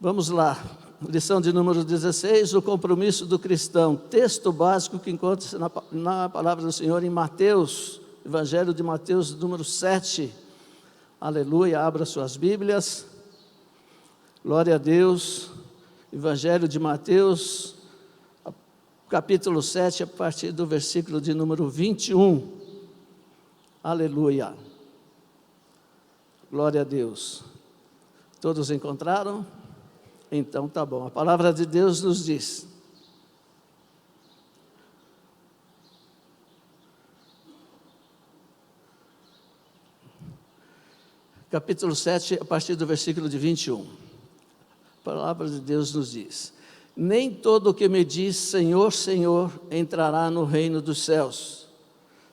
Vamos lá, lição de número 16, o compromisso do cristão. Texto básico que encontra-se na palavra do Senhor em Mateus, Evangelho de Mateus, número 7. Aleluia, abra suas Bíblias. Glória a Deus. Evangelho de Mateus, capítulo 7, a partir do versículo de número 21. Aleluia. Glória a Deus. Todos encontraram? Então tá bom. A palavra de Deus nos diz: capítulo 7, a partir do versículo de 21. A palavra de Deus nos diz: nem todo o que me diz Senhor, Senhor, entrará no reino dos céus,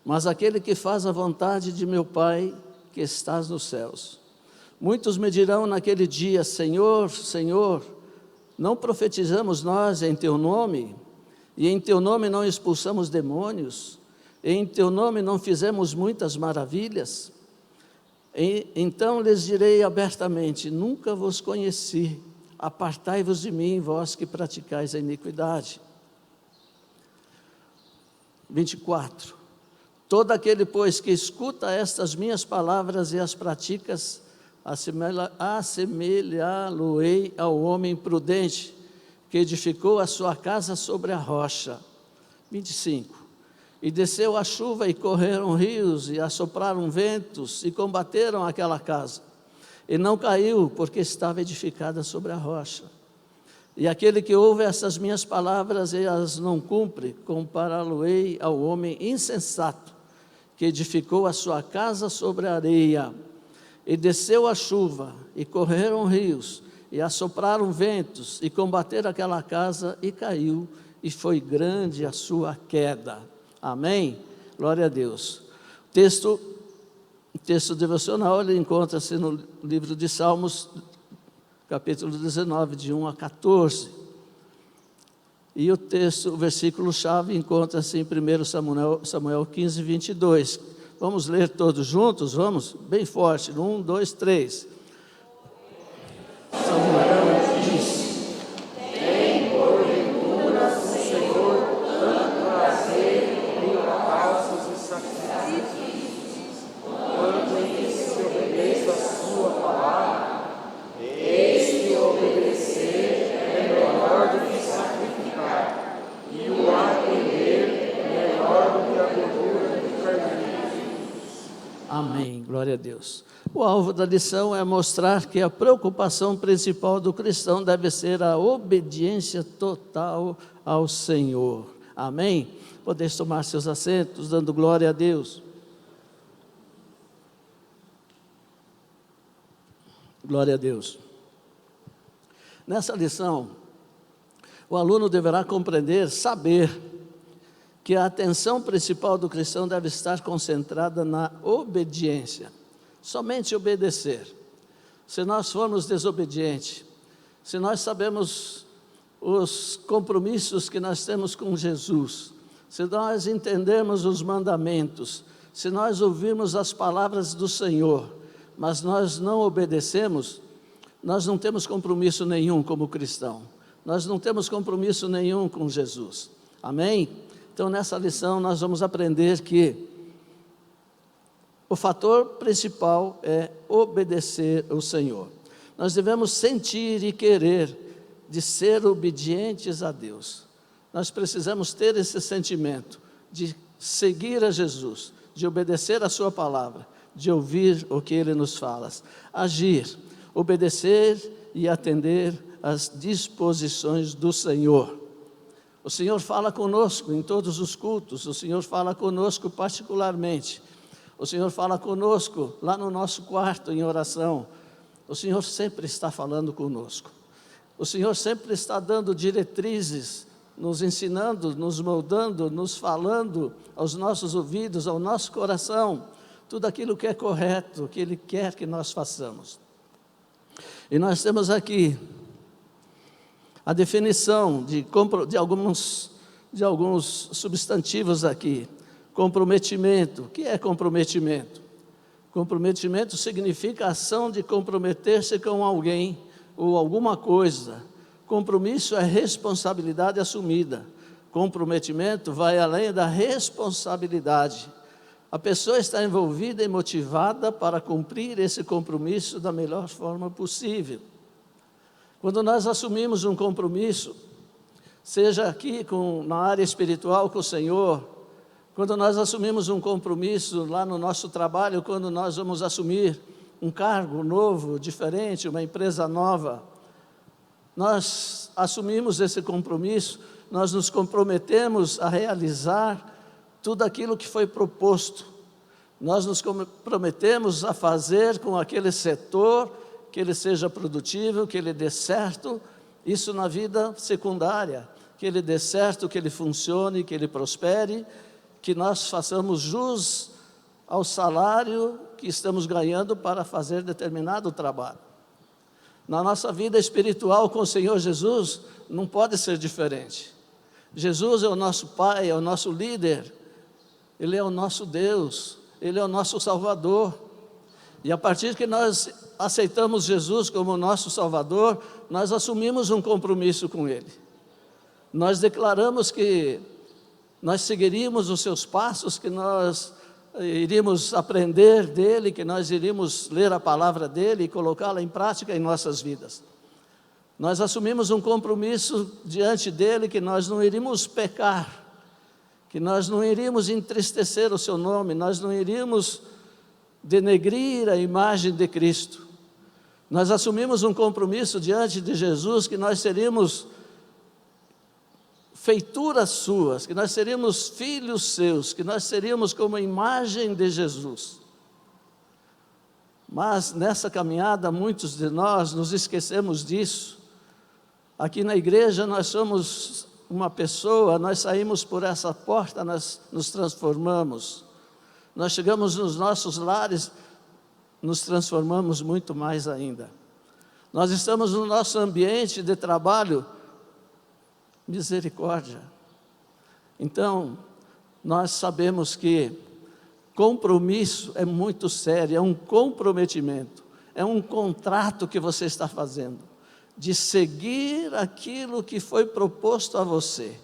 mas aquele que faz a vontade de meu Pai que estás nos céus. Muitos me dirão naquele dia: Senhor, Senhor, não profetizamos nós em Teu nome? E em Teu nome não expulsamos demônios? E em Teu nome não fizemos muitas maravilhas? Então lhes direi abertamente: nunca vos conheci, apartai-vos de mim, vós que praticais a iniquidade. 24. Todo aquele, pois, que escuta estas minhas palavras e as praticas, assemelhá-lo-ei ao homem prudente, que edificou a sua casa sobre a rocha. 25. E desceu a chuva, e correram rios, e assopraram ventos, e combateram aquela casa. E não caiu, porque estava edificada sobre a rocha. E aquele que ouve essas minhas palavras e as não cumpre, compará-lo-ei ao homem insensato, que edificou a sua casa sobre a areia. E desceu a chuva, e correram rios, e assopraram ventos, e combateram aquela casa, e caiu, e foi grande a sua queda. Amém? Glória a Deus. O texto devocional, ele encontra-se no livro de Salmos, capítulo 19, de 1 a 14. E o versículo-chave encontra-se em 1 Samuel 15, 22. Vamos ler todos juntos? Vamos? Bem forte. 1, 2, 3. Samuel diz: tem porventura o Senhor tanto prazer em holocaustos e sacrifícios, quanto em que se obedeça a sua palavra? Eis que obedecer é melhor do que sacrificar, e o atender é melhor do que a gordura do carneiro. Amém, glória a Deus. O alvo da lição é mostrar que a preocupação principal do cristão deve ser a obediência total ao Senhor. Amém? Podeis tomar seus assentos, dando glória a Deus. Glória a Deus. Nessa lição, o aluno deverá compreender, saber, que a atenção principal do cristão deve estar concentrada na obediência, somente obedecer. Se nós formos desobedientes, se nós sabemos os compromissos que nós temos com Jesus, se nós entendermos os mandamentos, se nós ouvirmos as palavras do Senhor, mas nós não obedecemos, nós não temos compromisso nenhum como cristão, nós não temos compromisso nenhum com Jesus. Amém? Então, nessa lição, nós vamos aprender que o fator principal é obedecer ao Senhor. Nós devemos sentir e querer de ser obedientes a Deus. Nós precisamos ter esse sentimento de seguir a Jesus, de obedecer a sua palavra, de ouvir o que Ele nos fala, agir, obedecer e atender às disposições do Senhor. O Senhor fala conosco em todos os cultos, o Senhor fala conosco particularmente, o Senhor fala conosco lá no nosso quarto em oração, o Senhor sempre está falando conosco, o Senhor sempre está dando diretrizes, nos ensinando, nos moldando, nos falando aos nossos ouvidos, ao nosso coração, tudo aquilo que é correto, que Ele quer que nós façamos. E nós temos aqui a definição de alguns substantivos aqui. Comprometimento. O que é comprometimento? Comprometimento significa a ação de comprometer-se com alguém ou alguma coisa. Compromisso é responsabilidade assumida. Comprometimento vai além da responsabilidade. A pessoa está envolvida e motivada para cumprir esse compromisso da melhor forma possível. Quando nós assumimos um compromisso, seja aqui na área espiritual com o Senhor, quando nós assumimos um compromisso lá no nosso trabalho, quando nós vamos assumir um cargo novo, diferente, uma empresa nova, nós assumimos esse compromisso, nós nos comprometemos a realizar tudo aquilo que foi proposto. Nós nos comprometemos a fazer com aquele setor que ele seja produtivo, que ele dê certo, isso na vida secundária, que ele dê certo, que ele funcione, que ele prospere, que nós façamos jus ao salário que estamos ganhando para fazer determinado trabalho. Na nossa vida espiritual com o Senhor Jesus, não pode ser diferente. Jesus é o nosso Pai, é o nosso líder, Ele é o nosso Deus, Ele é o nosso Salvador. E a partir que nós aceitamos Jesus como nosso Salvador, nós assumimos um compromisso com Ele. Nós declaramos que nós seguiríamos os seus passos, que nós iríamos aprender dEle, que nós iríamos ler a palavra dEle e colocá-la em prática em nossas vidas. Nós assumimos um compromisso diante dEle que nós não iríamos pecar, que nós não iríamos entristecer o seu nome, nós não iríamos denegrir a imagem de Cristo. Nós assumimos um compromisso diante de Jesus que nós seríamos feituras suas, que nós seríamos filhos seus, que nós seríamos como a imagem de Jesus. Mas nessa caminhada muitos de nós nos esquecemos disso. Aqui na igreja nós somos uma pessoa, nós saímos por essa porta, nós nos transformamos. Nós chegamos nos nossos lares, nos transformamos muito mais ainda. Nós estamos no nosso ambiente de trabalho, misericórdia. Então, nós sabemos que compromisso é muito sério, é um comprometimento, é um contrato que você está fazendo, de seguir aquilo que foi proposto a você,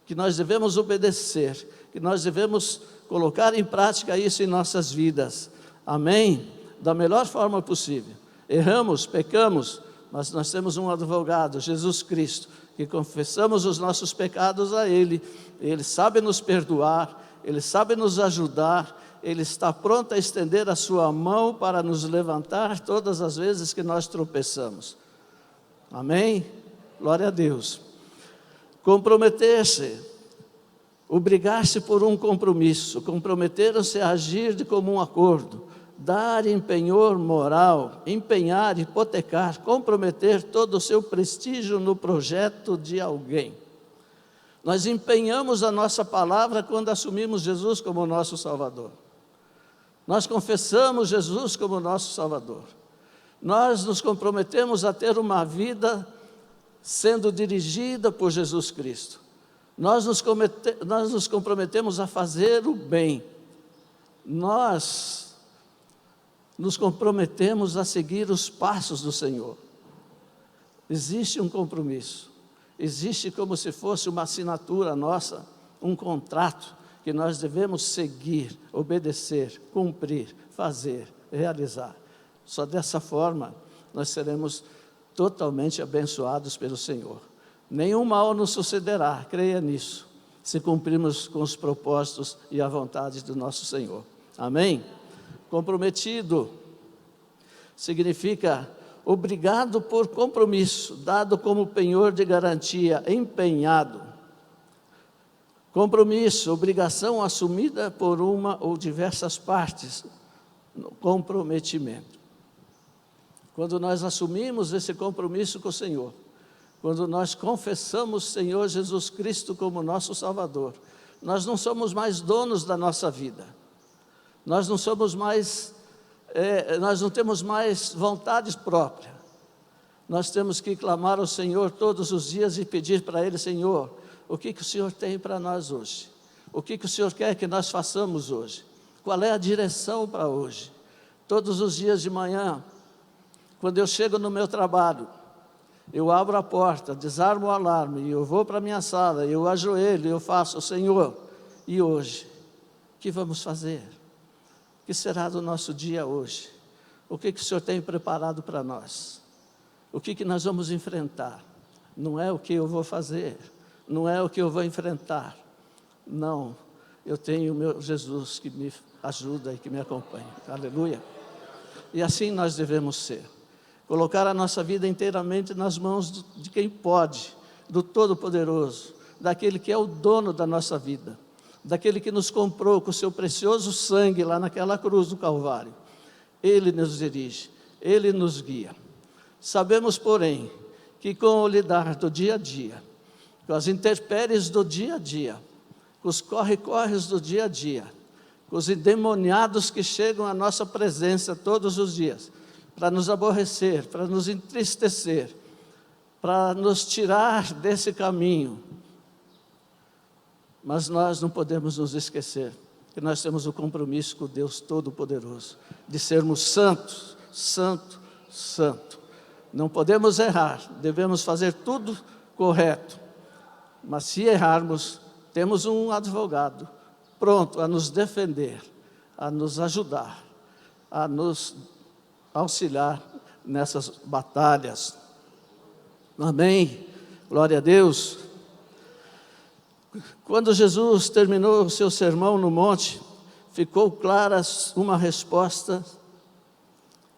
que nós devemos obedecer, que nós devemos colocar em prática isso em nossas vidas, amém? Da melhor forma possível. Erramos, pecamos, mas nós temos um advogado, Jesus Cristo, que confessamos os nossos pecados a Ele, Ele sabe nos perdoar, Ele sabe nos ajudar, Ele está pronto a estender a sua mão para nos levantar todas as vezes que nós tropeçamos. Amém? Glória a Deus. Comprometer-se, obrigar-se por um compromisso, comprometeram-se a agir de comum acordo, dar em penhor moral, empenhar, hipotecar, comprometer todo o seu prestígio no projeto de alguém. Nós empenhamos a nossa palavra quando assumimos Jesus como nosso Salvador. Nós confessamos Jesus como nosso Salvador. Nós nos comprometemos a ter uma vida sendo dirigida por Jesus Cristo. Nós nos comprometemos a fazer o bem. Nós nos comprometemos a seguir os passos do Senhor. Existe um compromisso. Existe como se fosse uma assinatura nossa, um contrato que nós devemos seguir, obedecer, cumprir, fazer, realizar. Só dessa forma nós seremos totalmente abençoados pelo Senhor. Nenhum mal nos sucederá, creia nisso, se cumprirmos com os propósitos e a vontade do nosso Senhor. Amém? Comprometido significa obrigado por compromisso, dado como penhor de garantia, empenhado. Compromisso, obrigação assumida por uma ou diversas partes, comprometimento. Quando nós assumimos esse compromisso com o Senhor, quando nós confessamos o Senhor Jesus Cristo como nosso Salvador, nós não somos mais donos da nossa vida, nós não somos mais, nós não temos mais vontade própria, nós temos que clamar ao Senhor todos os dias e pedir para Ele: Senhor, o que o Senhor tem para nós hoje? O que o Senhor quer que nós façamos hoje? Qual é a direção para hoje? Todos os dias de manhã, quando eu chego no meu trabalho, eu abro a porta, desarmo o alarme, e eu vou para a minha sala, eu ajoelho, eu faço, Senhor, e hoje, o que vamos fazer? O que será do nosso dia hoje? O que o Senhor tem preparado para nós? O que nós vamos enfrentar? Não é o que eu vou fazer, não é o que eu vou enfrentar. Não, eu tenho o meu Jesus que me ajuda e que me acompanha. Aleluia. E assim nós devemos ser. Colocar a nossa vida inteiramente nas mãos de quem pode, do Todo-Poderoso, daquele que é o dono da nossa vida, daquele que nos comprou com o seu precioso sangue lá naquela cruz do Calvário. Ele nos dirige, Ele nos guia. Sabemos, porém, que com o lidar do dia a dia, com as intempéries do dia a dia, com os corre-corres do dia a dia, com os endemoniados que chegam à nossa presença todos os dias, para nos aborrecer, para nos entristecer, para nos tirar desse caminho. Mas nós não podemos nos esquecer que nós temos o compromisso com Deus Todo-Poderoso, de sermos santos, santo, santo. Não podemos errar, devemos fazer tudo correto. Mas se errarmos, temos um advogado pronto a nos defender, a nos ajudar, a nos auxiliar nessas batalhas. Amém? Glória a Deus. Quando Jesus terminou o seu sermão no monte, ficou clara uma resposta,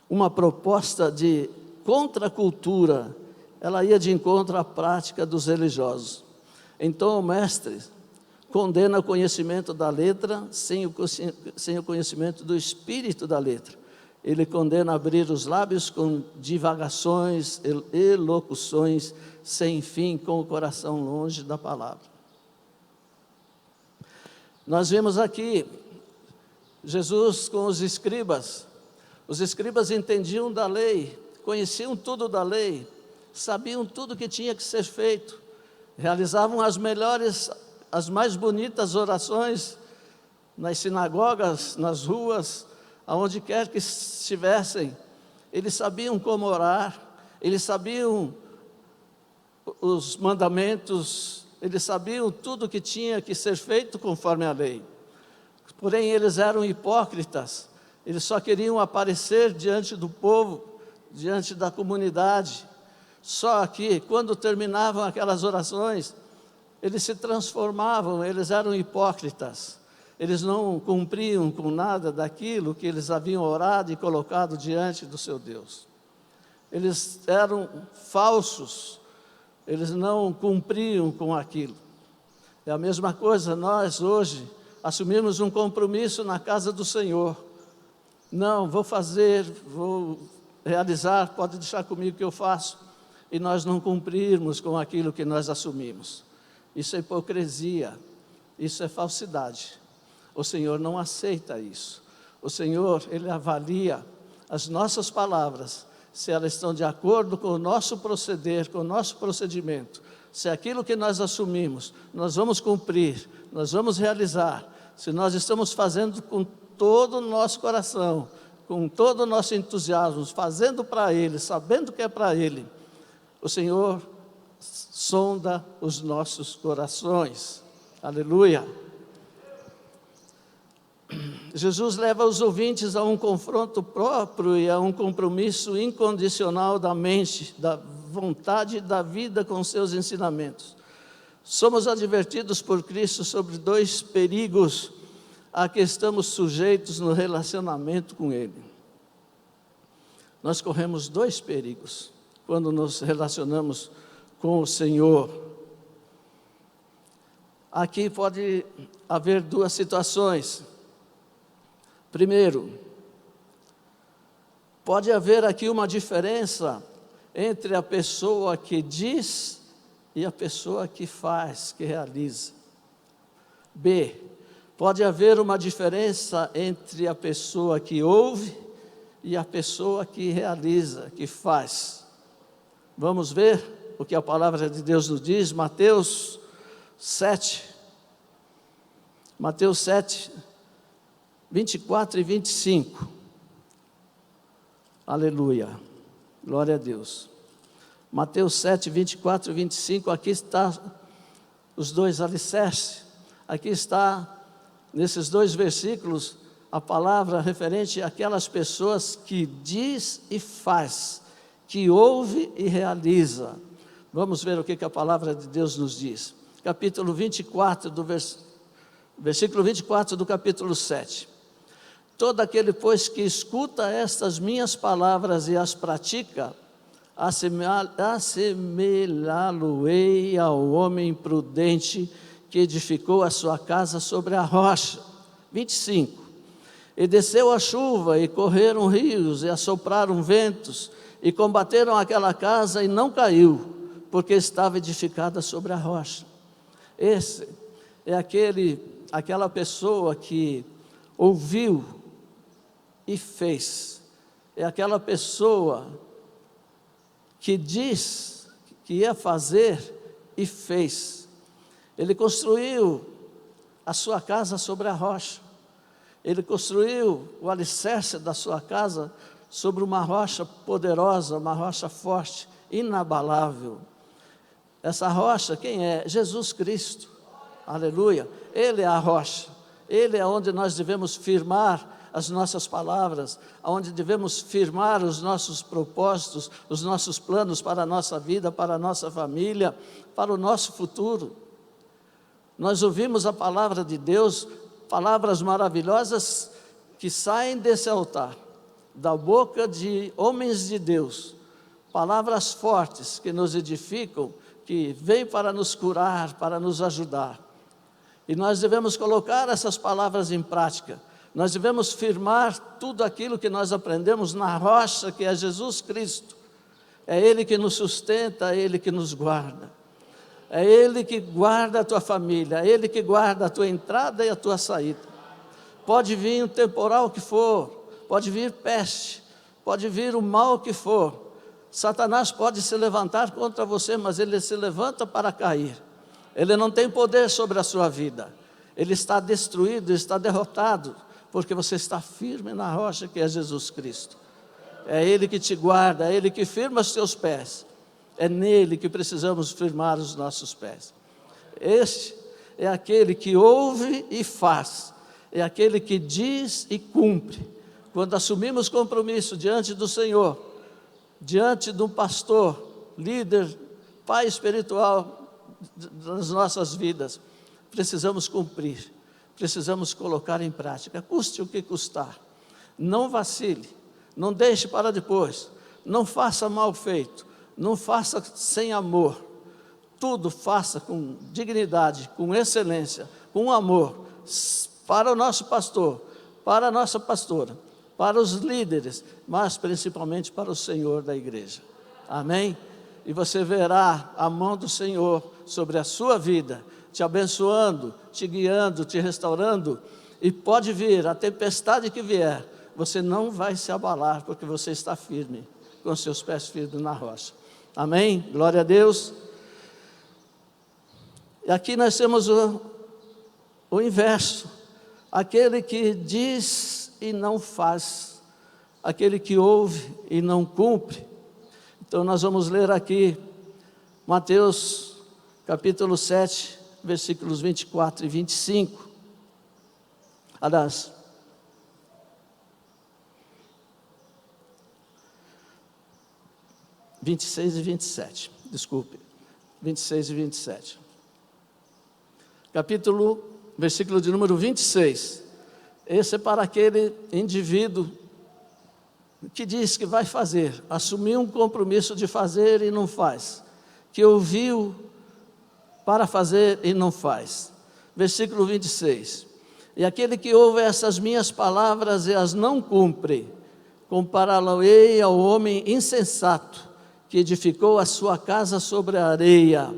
uma proposta de contracultura. Ela ia de encontro à prática dos religiosos. Então o mestre condena o conhecimento da letra sem o conhecimento do espírito da letra. Ele condena abrir os lábios com divagações, elocuções sem fim, com o coração longe da palavra. Nós vemos aqui Jesus com os escribas. Os escribas entendiam da lei, conheciam tudo da lei, sabiam tudo que tinha que ser feito, realizavam as melhores, as mais bonitas orações nas sinagogas, nas ruas, aonde quer que estivessem. Eles sabiam como orar, eles sabiam os mandamentos, eles sabiam tudo que tinha que ser feito conforme a lei. Porém, eles eram hipócritas, eles só queriam aparecer diante do povo, diante da comunidade. Só que, quando terminavam aquelas orações, eles se transformavam, eles eram hipócritas. Eles não cumpriam com nada daquilo que eles haviam orado e colocado diante do seu Deus. Eles eram falsos, eles não cumpriam com aquilo. É a mesma coisa, nós hoje assumimos um compromisso na casa do Senhor. Não, vou fazer, vou realizar, pode deixar comigo que eu faço. E nós não cumprirmos com aquilo que nós assumimos. Isso é hipocrisia, isso é falsidade. O Senhor não aceita isso. O Senhor, Ele avalia as nossas palavras, se elas estão de acordo com o nosso proceder, com o nosso procedimento. Se aquilo que nós assumimos, nós vamos cumprir, nós vamos realizar. Se nós estamos fazendo com todo o nosso coração, com todo o nosso entusiasmo, fazendo para Ele, sabendo que é para Ele, o Senhor sonda os nossos corações. Aleluia. Jesus leva os ouvintes a um confronto próprio e a um compromisso incondicional da mente, da vontade e da vida com seus ensinamentos. Somos advertidos por Cristo sobre dois perigos a que estamos sujeitos no relacionamento com Ele. Nós corremos dois perigos quando nos relacionamos com o Senhor. Aqui pode haver duas situações. Primeiro, pode haver aqui uma diferença entre a pessoa que diz e a pessoa que faz, que realiza. B, pode haver uma diferença entre a pessoa que ouve e a pessoa que realiza, que faz. Vamos ver o que a palavra de Deus nos diz, Mateus 7, 24 e 25. Aleluia, glória a Deus. Mateus 7, 24 e 25, aqui está os dois alicerces. Aqui está, nesses dois versículos, a palavra referente àquelas pessoas que diz e faz, que ouve e realiza. Vamos ver o que a palavra de Deus nos diz. Capítulo 24, versículo 24 do capítulo 7. Todo aquele, pois, que escuta estas minhas palavras e as pratica, assemelhá-lo-ei ao homem prudente que edificou a sua casa sobre a rocha. 25. E desceu a chuva, e correram rios, e assopraram ventos, e combateram aquela casa, e não caiu, porque estava edificada sobre a rocha. Esse é aquela pessoa que ouviu e fez. É aquela pessoa que diz que ia fazer e fez. Ele construiu a sua casa sobre a rocha. Ele construiu o alicerce da sua casa sobre uma rocha poderosa, uma rocha forte, inabalável. Essa rocha, quem é? Jesus Cristo. Aleluia. Ele é a rocha. Ele é onde nós devemos firmar as nossas palavras, onde devemos firmar os nossos propósitos, os nossos planos para a nossa vida, para a nossa família, para o nosso futuro. Nós ouvimos a palavra de Deus, palavras maravilhosas que saem desse altar, da boca de homens de Deus, palavras fortes que nos edificam, que vêm para nos curar, para nos ajudar. E nós devemos colocar essas palavras em prática. Nós devemos firmar tudo aquilo que nós aprendemos na rocha que é Jesus Cristo. É Ele que nos sustenta, é Ele que nos guarda. É Ele que guarda a tua família, é Ele que guarda a tua entrada e a tua saída. Pode vir um temporal que for, pode vir peste, pode vir o mal que for. Satanás pode se levantar contra você, mas ele se levanta para cair. Ele não tem poder sobre a sua vida. Ele está destruído, está derrotado, porque você está firme na rocha que é Jesus Cristo. É Ele que te guarda, é Ele que firma os teus pés. É nele que precisamos firmar os nossos pés. Este é aquele que ouve e faz, é aquele que diz e cumpre. Quando assumimos compromisso diante do Senhor, diante de um pastor, líder, pai espiritual das nossas vidas, precisamos cumprir, precisamos colocar em prática, custe o que custar. Não vacile, não deixe para depois, não faça mal feito, não faça sem amor, tudo faça com dignidade, com excelência, com amor, para o nosso pastor, para a nossa pastora, para os líderes, mas principalmente para o Senhor da igreja. Amém? E você verá a mão do Senhor sobre a sua vida, te abençoando, te guiando, te restaurando, e pode vir a tempestade que vier, você não vai se abalar, porque você está firme, com seus pés firmes na rocha. Amém? Glória a Deus. E aqui nós temos o inverso, aquele que diz e não faz, aquele que ouve e não cumpre. Então nós vamos ler aqui Mateus capítulo 7, versículos 24 e 25. Aliás, e 27, desculpe, 26 e 27. Versículo de número 26. Esse é para aquele indivíduo que diz que vai fazer, assumiu um compromisso de fazer e não faz, que ouviu para fazer e não faz. Versículo 26. E aquele que ouve essas minhas palavras e as não cumpre, compará-lo-ei ao homem insensato, que edificou a sua casa sobre a areia,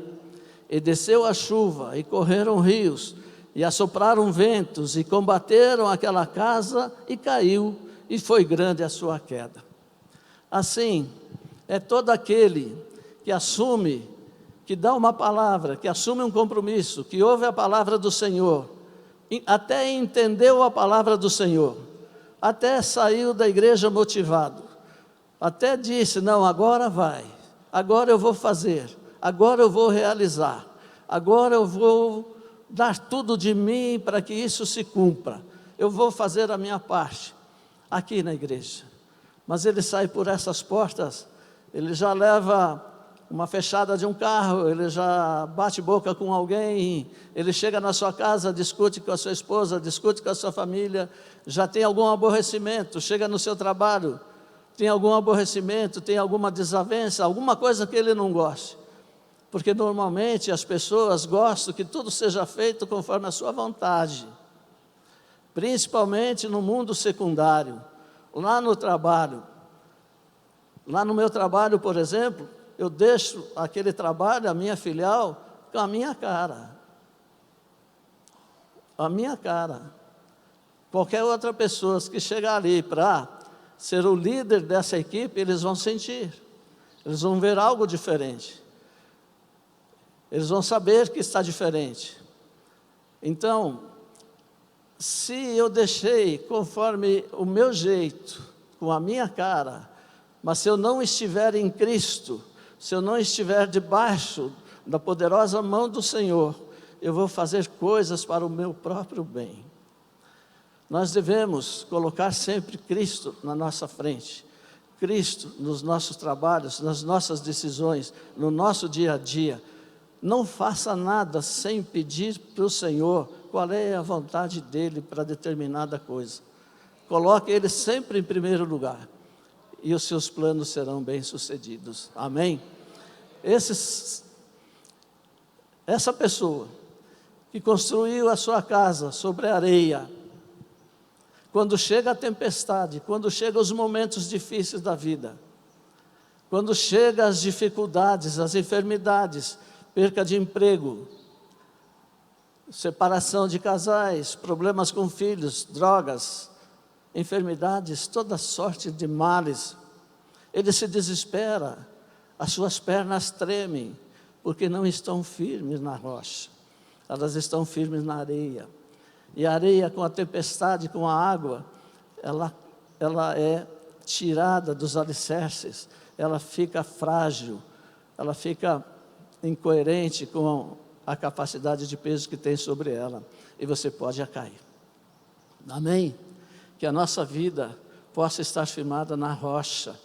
e desceu a chuva, e correram rios, e assopraram ventos, e combateram aquela casa, e caiu, e foi grande a sua queda. Assim, é todo aquele que assume, que dá uma palavra, que assume um compromisso, que ouve a palavra do Senhor, até entendeu a palavra do Senhor, até saiu da igreja motivado, até disse, não, agora vai, agora eu vou fazer, agora eu vou realizar, agora eu vou dar tudo de mim para que isso se cumpra, eu vou fazer a minha parte aqui na igreja. Mas ele sai por essas portas, ele já leva uma fechada de um carro, ele já bate boca com alguém, ele chega na sua casa, discute com a sua esposa, discute com a sua família, já tem algum aborrecimento, chega no seu trabalho, tem algum aborrecimento, tem alguma desavença, alguma coisa que ele não goste. Porque normalmente as pessoas gostam que tudo seja feito conforme a sua vontade, principalmente no mundo secundário, lá no trabalho. Lá no meu trabalho, por exemplo, eu deixo aquele trabalho, a minha filial, com a minha cara. A minha cara. Qualquer outra pessoa que chegar ali para ser o líder dessa equipe, eles vão sentir. Eles vão ver algo diferente. Eles vão saber que está diferente. Então, se eu deixei conforme o meu jeito, com a minha cara, mas se eu não estiver em Cristo, se eu não estiver debaixo da poderosa mão do Senhor, eu vou fazer coisas para o meu próprio bem. Nós devemos colocar sempre Cristo na nossa frente, Cristo nos nossos trabalhos, nas nossas decisões, no nosso dia a dia. Não faça nada sem pedir para o Senhor qual é a vontade dEle para determinada coisa. Coloque Ele sempre em primeiro lugar e os seus planos serão bem-sucedidos. Amém? Essa pessoa que construiu a sua casa sobre areia, quando chega a tempestade, quando chegam os momentos difíceis da vida, quando chegam as dificuldades, as enfermidades, perca de emprego, separação de casais, problemas com filhos, drogas, enfermidades, toda sorte de males, ele se desespera, as suas pernas tremem, porque não estão firmes na rocha, elas estão firmes na areia. E a areia, com a tempestade, com a água, ela é tirada dos alicerces, ela fica frágil, ela fica incoerente com a capacidade de peso que tem sobre ela, e você pode cair. Amém? Que a nossa vida possa estar firmada na rocha,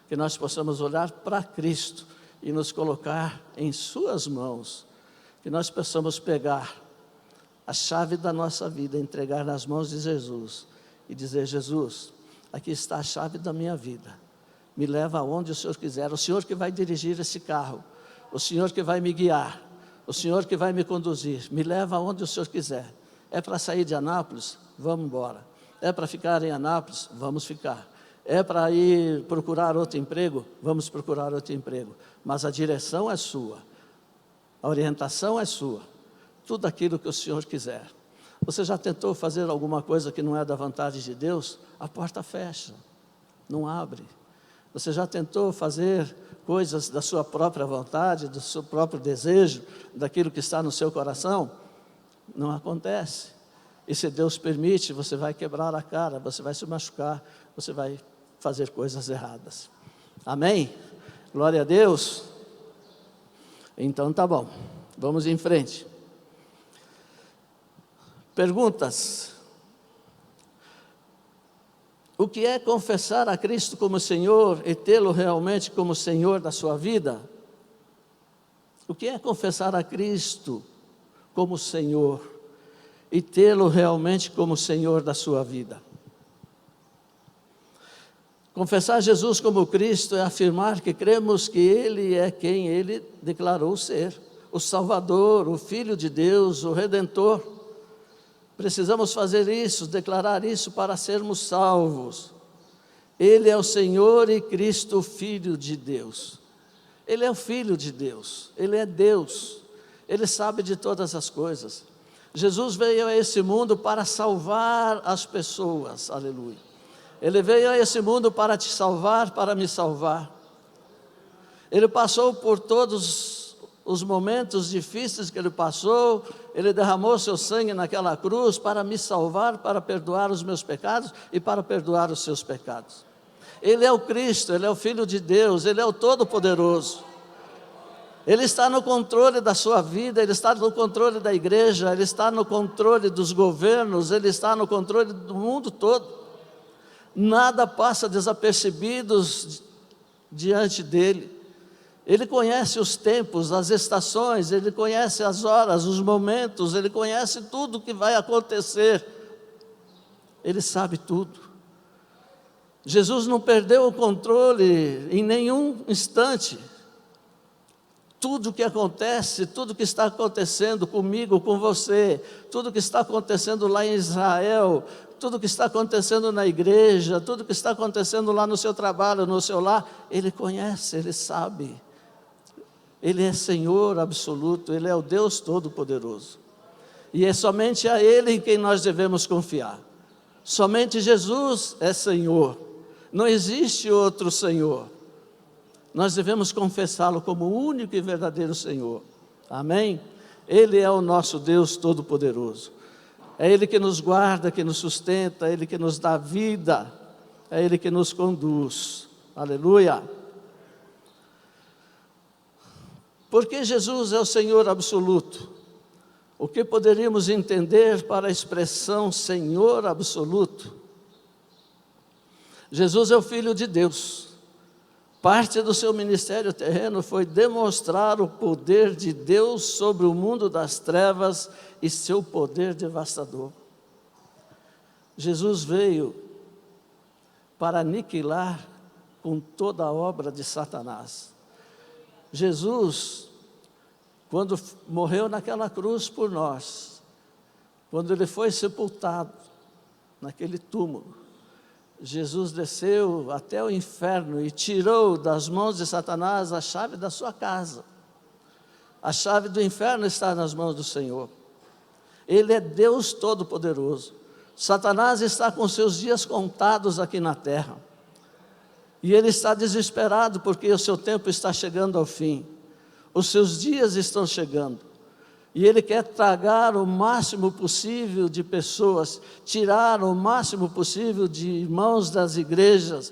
que nós possamos olhar para Cristo e nos colocar em suas mãos, que nós possamos pegar a chave da nossa vida, entregar nas mãos de Jesus e dizer: Jesus, aqui está a chave da minha vida, me leva aonde o Senhor quiser, o Senhor que vai dirigir esse carro, o Senhor que vai me guiar, o Senhor que vai me conduzir, me leva aonde o Senhor quiser. É para sair de Anápolis? Vamos embora. É para ficar em Anápolis? Vamos ficar. É para ir procurar outro emprego? Vamos procurar outro emprego. Mas a direção é sua, a orientação é sua, tudo aquilo que o Senhor quiser. Você já tentou fazer alguma coisa que não é da vontade de Deus? A porta fecha, não abre. Você já tentou fazer coisas da sua própria vontade, do seu próprio desejo, daquilo que está no seu coração? Não acontece. E se Deus permite, você vai quebrar a cara, você vai se machucar, você vai fazer coisas erradas. Amém? Glória a Deus. Então tá bom, vamos em frente. Perguntas. O que é confessar a Cristo como Senhor e tê-lo realmente como Senhor da sua vida? O que é confessar a Cristo como Senhor e tê-lo realmente como Senhor da sua vida? Confessar Jesus como Cristo é afirmar que cremos que Ele é quem Ele declarou ser, o Salvador, o Filho de Deus, o Redentor. Precisamos fazer isso, declarar isso para sermos salvos. Ele é o Senhor e Cristo, o Filho de Deus. Ele é o Filho de Deus, Ele é Deus, Ele sabe de todas as coisas. Jesus veio a esse mundo para salvar as pessoas, aleluia. Ele veio a esse mundo para te salvar, para me salvar. Ele passou por todos os momentos difíceis que Ele passou, Ele derramou seu sangue naquela cruz para me salvar, para perdoar os meus pecados e para perdoar os seus pecados. Ele é o Cristo, Ele é o Filho de Deus, Ele é o Todo-Poderoso. Ele está no controle da sua vida, Ele está no controle da igreja, Ele está no controle dos governos, Ele está no controle do mundo todo. Nada passa desapercebido diante dEle. Ele conhece os tempos, as estações, Ele conhece as horas, os momentos, Ele conhece tudo o que vai acontecer. Ele sabe tudo. Jesus não perdeu o controle em nenhum instante. Tudo que acontece, tudo que está acontecendo comigo, com você, tudo que está acontecendo lá em Israel, tudo que está acontecendo na igreja, tudo que está acontecendo lá no seu trabalho, no seu lar, Ele conhece, Ele sabe. Ele é Senhor absoluto, Ele é o Deus Todo-Poderoso. E é somente a Ele em quem nós devemos confiar. Somente Jesus é Senhor. Não existe outro Senhor. Nós devemos confessá-lo como o único e verdadeiro Senhor. Amém? Ele é o nosso Deus Todo-Poderoso. É Ele que nos guarda, que nos sustenta, é Ele que nos dá vida, é Ele que nos conduz. Aleluia! Porque Jesus é o Senhor absoluto. O que poderíamos entender para a expressão Senhor absoluto? Jesus é o Filho de Deus. Parte do seu ministério terreno foi demonstrar o poder de Deus sobre o mundo das trevas e seu poder devastador. Jesus veio para aniquilar com toda a obra de Satanás. Jesus, quando morreu naquela cruz por nós, quando Ele foi sepultado naquele túmulo, Jesus desceu até o inferno e tirou das mãos de Satanás a chave da sua casa. A chave do inferno está nas mãos do Senhor. Ele é Deus Todo-Poderoso. Satanás está com seus dias contados aqui na terra. E ele está desesperado porque o seu tempo está chegando ao fim. Os seus dias estão chegando. E ele quer tragar o máximo possível de pessoas, tirar o máximo possível de irmãos das igrejas.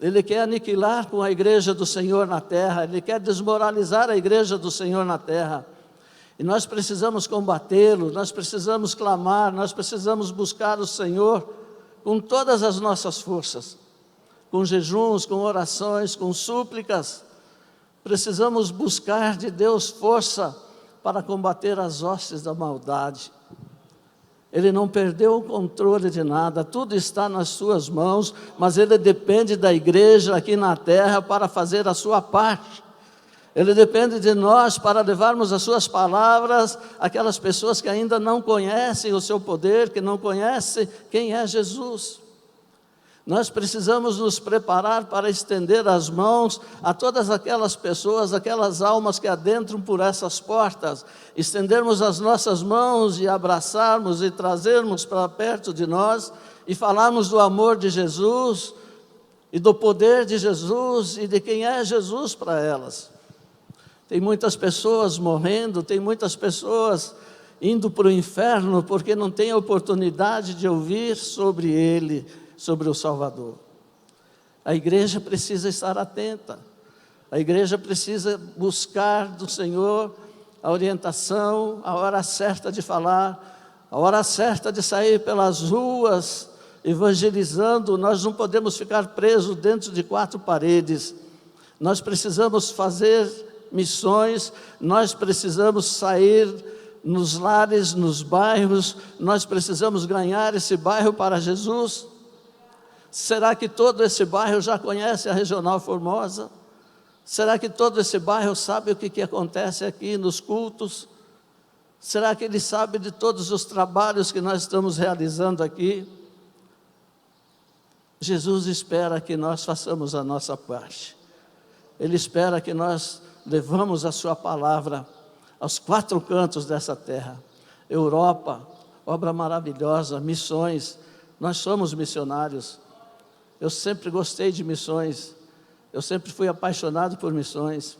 Ele quer aniquilar com a igreja do Senhor na terra, Ele quer desmoralizar a igreja do Senhor na terra. E nós precisamos combatê-lo, nós precisamos clamar, nós precisamos buscar o Senhor com todas as nossas forças, com jejuns, com orações, com súplicas. Precisamos buscar de Deus força para combater as hostes da maldade. Ele não perdeu o controle de nada, tudo está nas suas mãos, mas Ele depende da igreja aqui na terra para fazer a sua parte. Ele depende de nós para levarmos as suas palavras àquelas pessoas que ainda não conhecem o seu poder, que não conhecem quem é Jesus. Nós precisamos nos preparar para estender as mãos a todas aquelas pessoas, aquelas almas que adentram por essas portas. Estendermos as nossas mãos e abraçarmos e trazermos para perto de nós e falarmos do amor de Jesus e do poder de Jesus e de quem é Jesus para elas. Tem muitas pessoas morrendo, tem muitas pessoas indo para o inferno porque não têm a oportunidade de ouvir sobre Ele, sobre o Salvador. A igreja precisa estar atenta, a igreja precisa buscar do Senhor a orientação, a hora certa de falar, a hora certa de sair pelas ruas evangelizando. Nós não podemos ficar presos dentro de quatro paredes, nós precisamos fazer missões, nós precisamos sair nos lares, nos bairros, nós precisamos ganhar esse bairro para Jesus. Será que todo esse bairro já conhece a Regional Formosa? Será que todo esse bairro sabe o que acontece aqui nos cultos? Será que ele sabe de todos os trabalhos que nós estamos realizando aqui? Jesus espera que nós façamos a nossa parte. Ele espera que nós levamos a sua palavra aos quatro cantos dessa terra. Europa, obra maravilhosa, missões. Nós somos missionários. Eu sempre gostei de missões, eu sempre fui apaixonado por missões.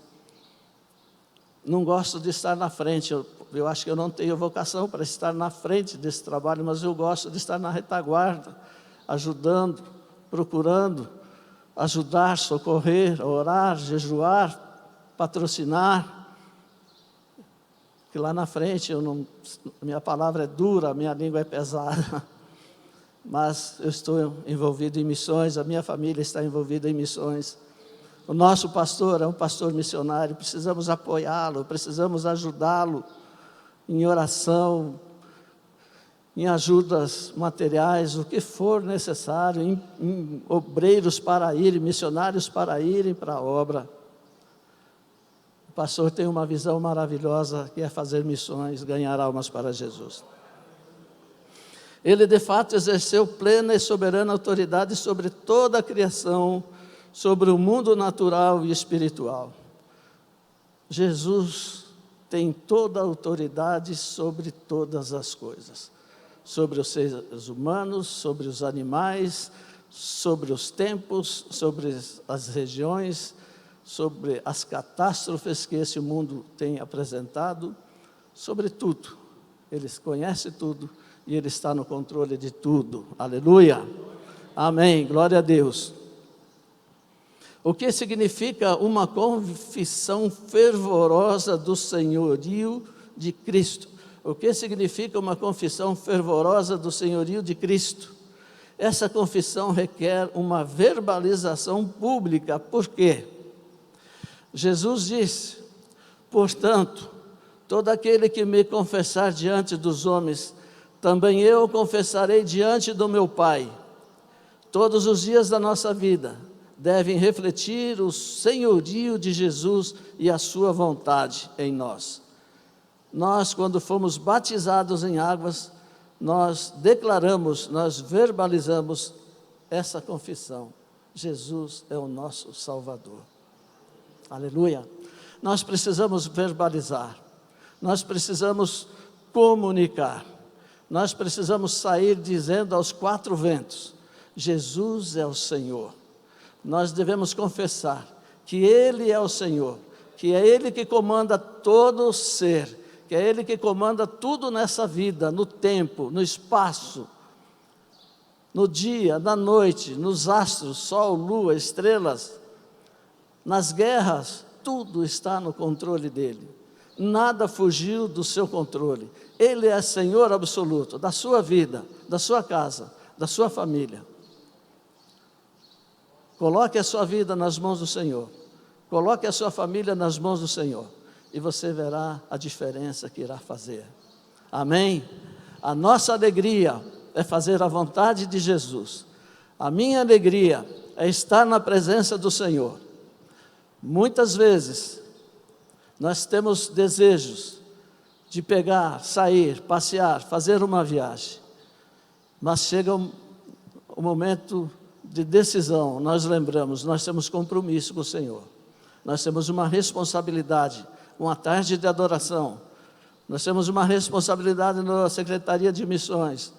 Não gosto de estar na frente, eu acho que eu não tenho vocação para estar na frente desse trabalho, mas eu gosto de estar na retaguarda, ajudando, procurando, ajudar, socorrer, orar, jejuar, patrocinar. que lá na frente minha palavra é dura, minha língua é pesada, mas eu estou envolvido em missões, a minha família está envolvida em missões. O nosso pastor é um pastor missionário, precisamos apoiá-lo, precisamos ajudá-lo em oração, em ajudas materiais, o que for necessário, em obreiros para irem, missionários para irem para a obra. O pastor tem uma visão maravilhosa, que é fazer missões, ganhar almas para Jesus. Ele de fato exerceu plena e soberana autoridade sobre toda a criação, sobre o mundo natural e espiritual. Jesus tem toda a autoridade sobre todas as coisas, sobre os seres humanos, sobre os animais, sobre os tempos, sobre as regiões, sobre as catástrofes que esse mundo tem apresentado, sobre tudo. Ele conhece tudo e Ele está no controle de tudo. Aleluia! Amém, glória a Deus. O que significa uma confissão fervorosa do senhorio de Cristo? O que significa uma confissão fervorosa do senhorio de Cristo? Essa confissão requer uma verbalização pública. Por quê? Jesus disse: portanto, todo aquele que me confessar diante dos homens, também eu o confessarei diante do meu Pai. Todos os dias da nossa vida devem refletir o senhorio de Jesus e a sua vontade em nós. Nós, quando fomos batizados em águas, nós declaramos, nós verbalizamos essa confissão: Jesus é o nosso Salvador. Aleluia! Nós precisamos verbalizar, nós precisamos comunicar, nós precisamos sair dizendo aos quatro ventos: Jesus é o Senhor. Nós devemos confessar que Ele é o Senhor, que é Ele que comanda todo o ser, que é Ele que comanda tudo nessa vida, no tempo, no espaço, no dia, na noite, nos astros, sol, lua, estrelas, nas guerras, tudo está no controle dEle. Nada fugiu do seu controle. Ele é Senhor absoluto da sua vida, da sua casa, da sua família. Coloque a sua vida nas mãos do Senhor. Coloque a sua família nas mãos do Senhor. E você verá a diferença que irá fazer. Amém? A nossa alegria é fazer a vontade de Jesus. A minha alegria é estar na presença do Senhor. Muitas vezes, nós temos desejos de pegar, sair, passear, fazer uma viagem. Mas chega o momento de decisão, nós lembramos, nós temos compromisso com o Senhor. Nós temos uma responsabilidade, uma tarde de adoração. Nós temos uma responsabilidade na Secretaria de Missões.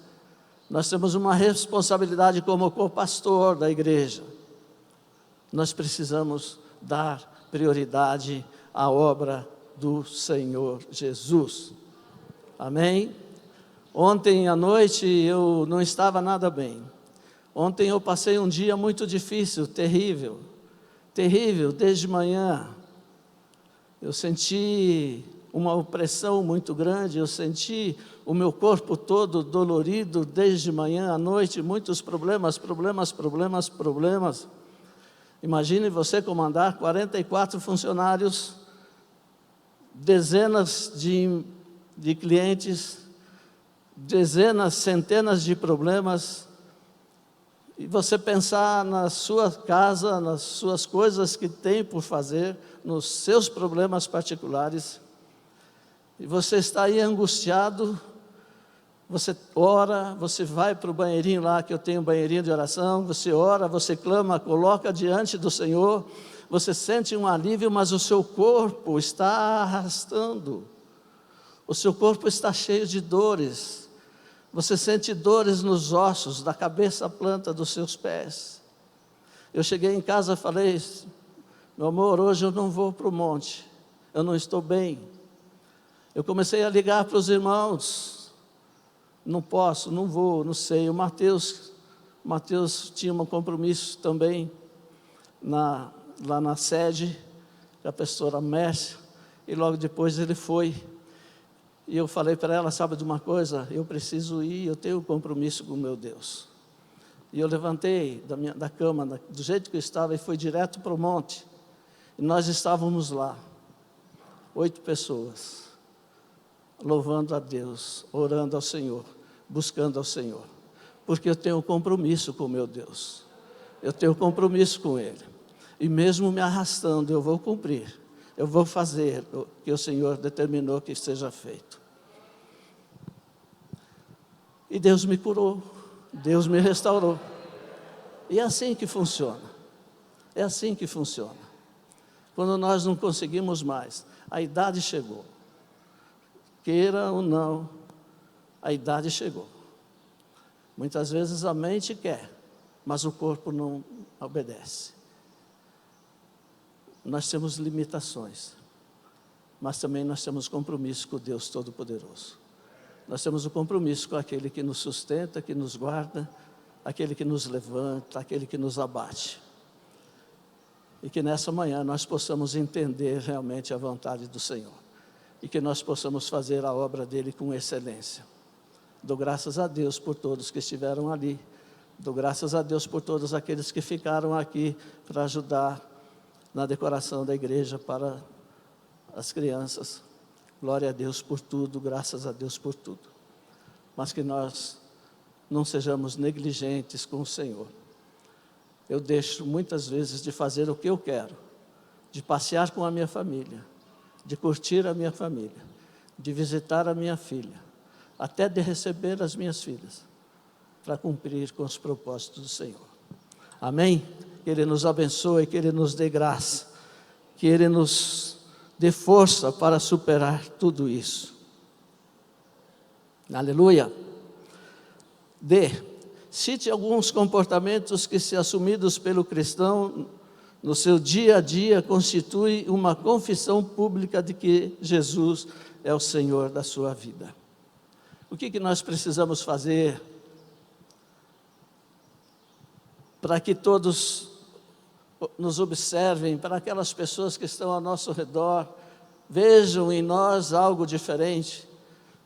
Nós temos uma responsabilidade como co-pastor da igreja. Nós precisamos dar prioridade à obra do Senhor Jesus. Amém? Ontem à noite eu não estava nada bem. Ontem eu passei um dia muito difícil, terrível, desde manhã. Eu senti uma opressão muito grande, eu senti o meu corpo todo dolorido desde manhã à noite, muitos problemas. Imagine você comandar 44 funcionários, dezenas de clientes, dezenas, centenas de problemas, e você pensar na sua casa, nas suas coisas que tem por fazer, nos seus problemas particulares, e você está aí angustiado, você ora, você vai para o banheirinho lá, que eu tenho um banheirinho de oração, você ora, você clama, coloca diante do Senhor, você sente um alívio, mas o seu corpo está arrastando, o seu corpo está cheio de dores. Você sente dores nos ossos, da cabeça à planta dos seus pés. Eu cheguei em casa e falei: meu amor, hoje eu não vou para o monte, eu não estou bem. Eu comecei a ligar para os irmãos: não posso, não vou, não sei. O Mateus tinha um compromisso também lá na sede, com a pastora Mércia, e logo depois ele foi. E eu falei para ela, sabe de uma coisa? Eu preciso ir, eu tenho um compromisso com o meu Deus. E eu levantei da cama, do jeito que eu estava, e fui direto para o monte. E nós estávamos lá, 8 pessoas, louvando a Deus, orando ao Senhor, buscando ao Senhor. Porque eu tenho um compromisso com o meu Deus. Eu tenho um compromisso com Ele. E mesmo me arrastando, eu vou cumprir. Eu vou fazer o que o Senhor determinou que seja feito. E Deus me curou. Deus me restaurou. E é assim que funciona. É assim que funciona. Quando nós não conseguimos mais, a idade chegou. Queira ou não, a idade chegou. Muitas vezes a mente quer, mas o corpo não obedece. Nós temos limitações, mas também nós temos compromisso com o Deus Todo-Poderoso. Nós temos o compromisso com aquele que nos sustenta, que nos guarda, aquele que nos levanta, aquele que nos abate. E que nessa manhã nós possamos entender realmente a vontade do Senhor. E que nós possamos fazer a obra dele com excelência. Dou graças a Deus por todos que estiveram ali. Dou graças a Deus por todos aqueles que ficaram aqui para ajudar na decoração da igreja para as crianças. Glória a Deus por tudo, graças a Deus por tudo. Mas que nós não sejamos negligentes com o Senhor. Eu deixo muitas vezes de fazer o que eu quero, de passear com a minha família, de curtir a minha família, de visitar a minha filha, até de receber as minhas filhas, para cumprir com os propósitos do Senhor. Amém? Que Ele nos abençoe, que Ele nos dê graça, que Ele nos dê força para superar tudo isso. Aleluia. Cite alguns comportamentos que, se assumidos pelo cristão no seu dia a dia, constituem uma confissão pública de que Jesus é o Senhor da sua vida. O que nós precisamos fazer para que todos nos observem, para aquelas pessoas que estão ao nosso redor, vejam em nós algo diferente,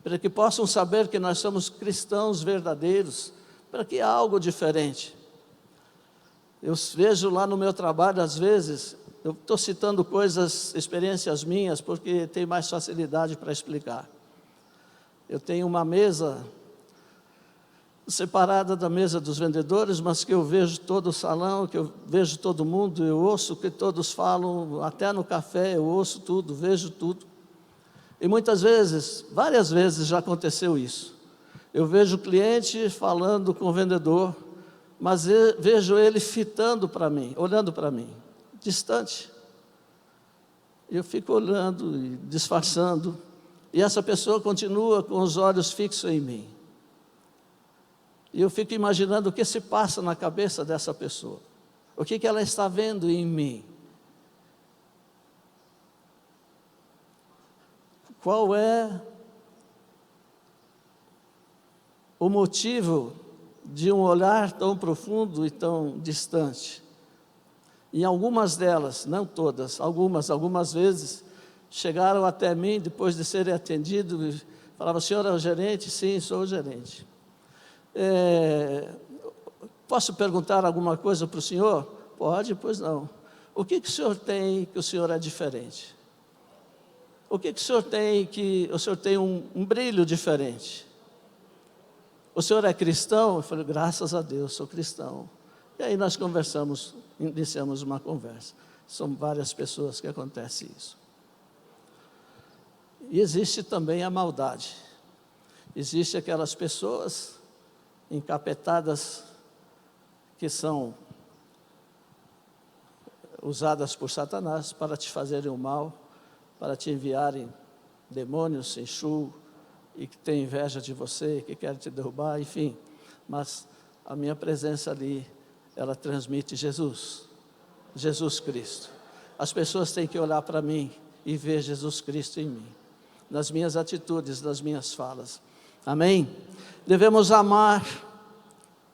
para que possam saber que nós somos cristãos verdadeiros, para que há algo diferente. Eu vejo lá no meu trabalho, às vezes, eu estou citando coisas, experiências minhas, porque tem mais facilidade para explicar. Eu tenho uma mesa separada da mesa dos vendedores, mas que eu vejo todo o salão, que eu vejo todo mundo, eu ouço o que todos falam, até no café eu ouço tudo, vejo tudo. E muitas vezes, várias vezes já aconteceu isso. Eu vejo o cliente falando com o vendedor, mas vejo ele fitando para mim, olhando para mim, distante. Eu fico olhando e disfarçando, e essa pessoa continua com os olhos fixos em mim. E eu fico imaginando o que se passa na cabeça dessa pessoa. O que ela está vendo em mim. Qual é o motivo de um olhar tão profundo e tão distante? Em algumas delas, não todas, algumas vezes, chegaram até mim depois de serem atendidos e falavam: "O senhor é o gerente?" "Sim, sou o gerente." Posso perguntar alguma coisa para o senhor? Pode, pois não. O que o senhor tem que o senhor é diferente? O que o senhor tem que o senhor tem um brilho diferente? O senhor é cristão? Eu falei: graças a Deus, sou cristão. E aí nós conversamos, iniciamos uma conversa. São várias pessoas que acontece isso. E existe também a maldade. Existem aquelas pessoas encapetadas que são usadas por Satanás para te fazerem o mal, para te enviarem demônios, enxu, e que tem inveja de você, que quer te derrubar, enfim. Mas a minha presença ali, ela transmite Jesus Cristo. As pessoas têm que olhar para mim e ver Jesus Cristo em mim, nas minhas atitudes, nas minhas falas. Amém? Devemos amar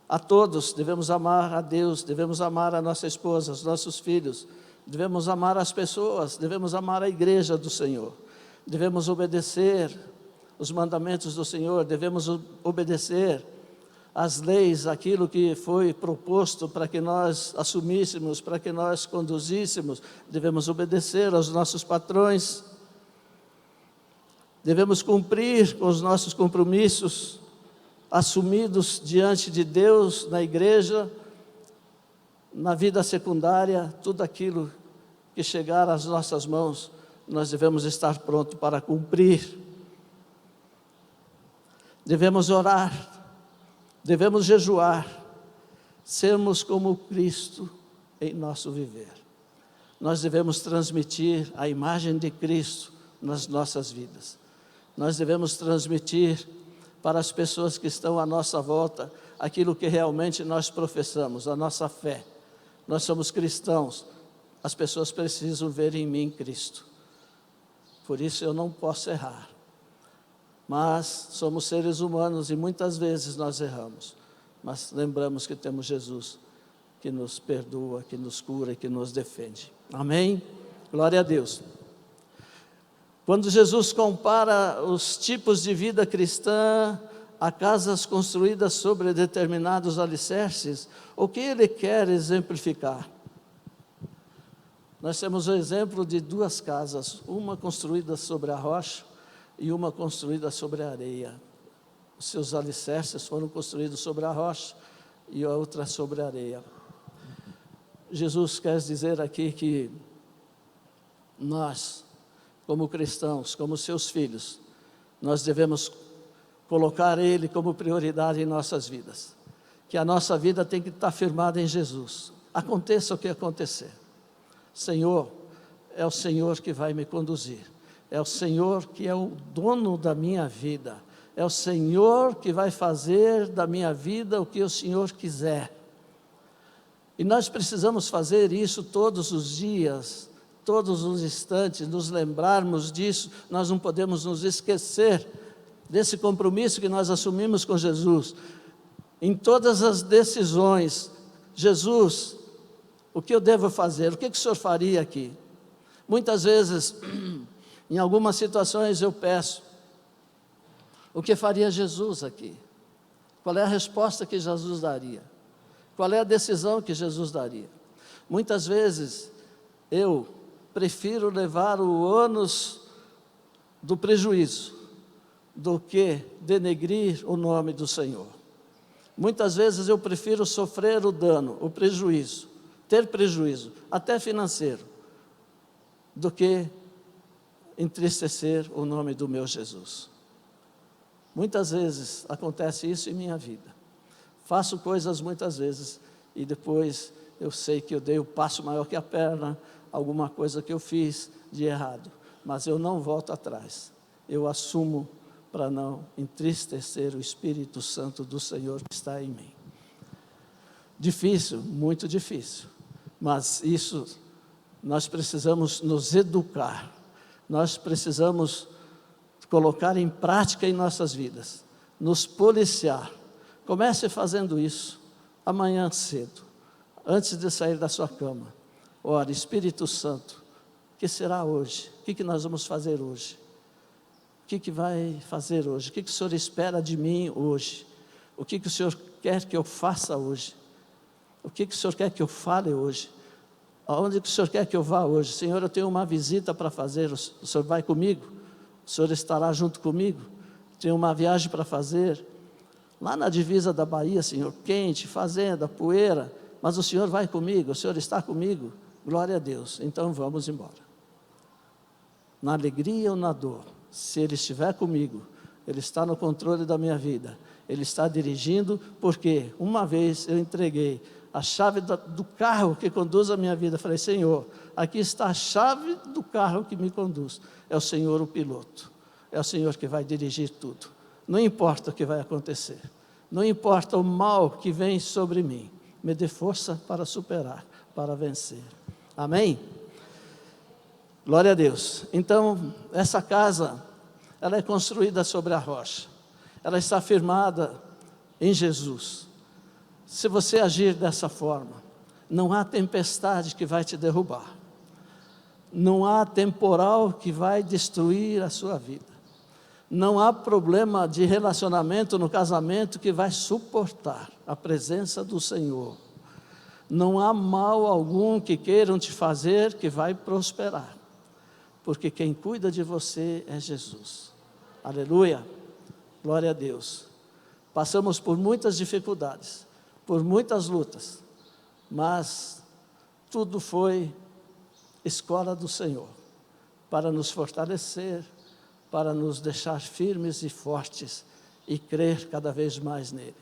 a todos, devemos amar a Deus, devemos amar a nossa esposa, os nossos filhos, devemos amar as pessoas, devemos amar a igreja do Senhor, devemos obedecer os mandamentos do Senhor, devemos obedecer às leis, aquilo que foi proposto para que nós assumíssemos, para que nós conduzíssemos, devemos obedecer aos nossos patrões, devemos cumprir com os nossos compromissos assumidos diante de Deus, na igreja, na vida secundária, tudo aquilo que chegar às nossas mãos, nós devemos estar prontos para cumprir. Devemos orar, devemos jejuar, sermos como Cristo em nosso viver. Nós devemos transmitir a imagem de Cristo nas nossas vidas. Nós devemos transmitir para as pessoas que estão à nossa volta aquilo que realmente nós professamos, a nossa fé. Nós somos cristãos, as pessoas precisam ver em mim Cristo. Por isso eu não posso errar. Mas somos seres humanos e muitas vezes nós erramos. Mas lembramos que temos Jesus, que nos perdoa, que nos cura e que nos defende. Amém? Glória a Deus. Quando Jesus compara os tipos de vida cristã a casas construídas sobre determinados alicerces, o que ele quer exemplificar? Nós temos o exemplo de duas casas, uma construída sobre a rocha e uma construída sobre a areia. Os seus alicerces foram construídos sobre a rocha e a outra sobre a areia. Jesus quer dizer aqui que nós, como cristãos, como seus filhos, nós devemos colocar Ele como prioridade em nossas vidas. Que a nossa vida tem que estar firmada em Jesus. Aconteça o que acontecer. Senhor, é o Senhor que vai me conduzir. É o Senhor que é o dono da minha vida. É o Senhor que vai fazer da minha vida o que o Senhor quiser. E nós precisamos fazer isso todos os dias, todos os instantes, nos lembrarmos disso. Nós não podemos nos esquecer desse compromisso que nós assumimos com Jesus. Em todas as decisões, Jesus, o que eu devo fazer? O que o Senhor faria aqui? Muitas vezes, em algumas situações eu peço, o que faria Jesus aqui? Qual é a resposta que Jesus daria? Qual é a decisão que Jesus daria? Muitas vezes eu prefiro levar o ônus do prejuízo do que denegrir o nome do Senhor. Muitas vezes eu prefiro sofrer o dano, o prejuízo, ter prejuízo, até financeiro, do que entristecer o nome do meu Jesus. Muitas vezes acontece isso em minha vida. Faço coisas muitas vezes e depois eu sei que eu dei o passo maior que a perna, alguma coisa que eu fiz de errado, mas eu não volto atrás. Eu assumo para não entristecer o Espírito Santo do Senhor que está em mim. Difícil, muito difícil, mas isso nós precisamos nos educar, nós precisamos colocar em prática em nossas vidas, nos policiar. Comece fazendo isso amanhã cedo, antes de sair da sua cama. Ora, Espírito Santo, o que será hoje? O que nós vamos fazer hoje? O que vai fazer hoje? O que o Senhor espera de mim hoje? O que o Senhor quer que eu faça hoje? O que o Senhor quer que eu fale hoje? Aonde o Senhor quer que eu vá hoje? Senhor, eu tenho uma visita para fazer, o Senhor vai comigo? O Senhor estará junto comigo? Tenho uma viagem para fazer, lá na divisa da Bahia, Senhor, quente, fazenda, poeira, mas o Senhor vai comigo, o Senhor está comigo, glória a Deus, então vamos embora. Na alegria ou na dor, se Ele estiver comigo, Ele está no controle da minha vida, Ele está dirigindo, porque uma vez eu entreguei a chave do carro que conduz a minha vida, falei, Senhor, aqui está a chave do carro que me conduz, é o Senhor o piloto, é o Senhor que vai dirigir tudo, não importa o que vai acontecer, não importa o mal que vem sobre mim, me dê força para superar, para vencer, amém? Glória a Deus. Então, essa casa, ela é construída sobre a rocha, ela está firmada em Jesus. Se você agir dessa forma, não há tempestade que vai te derrubar, não há temporal que vai destruir a sua vida, Não há problema de relacionamento no casamento que vai suportar a presença do Senhor. Não há mal algum que queiram te fazer que vai prosperar, porque quem cuida de você é Jesus. Aleluia, glória a Deus. Passamos por muitas dificuldades, por muitas lutas, mas tudo foi escola do Senhor, para nos fortalecer, para nos deixar firmes e fortes e crer cada vez mais nele.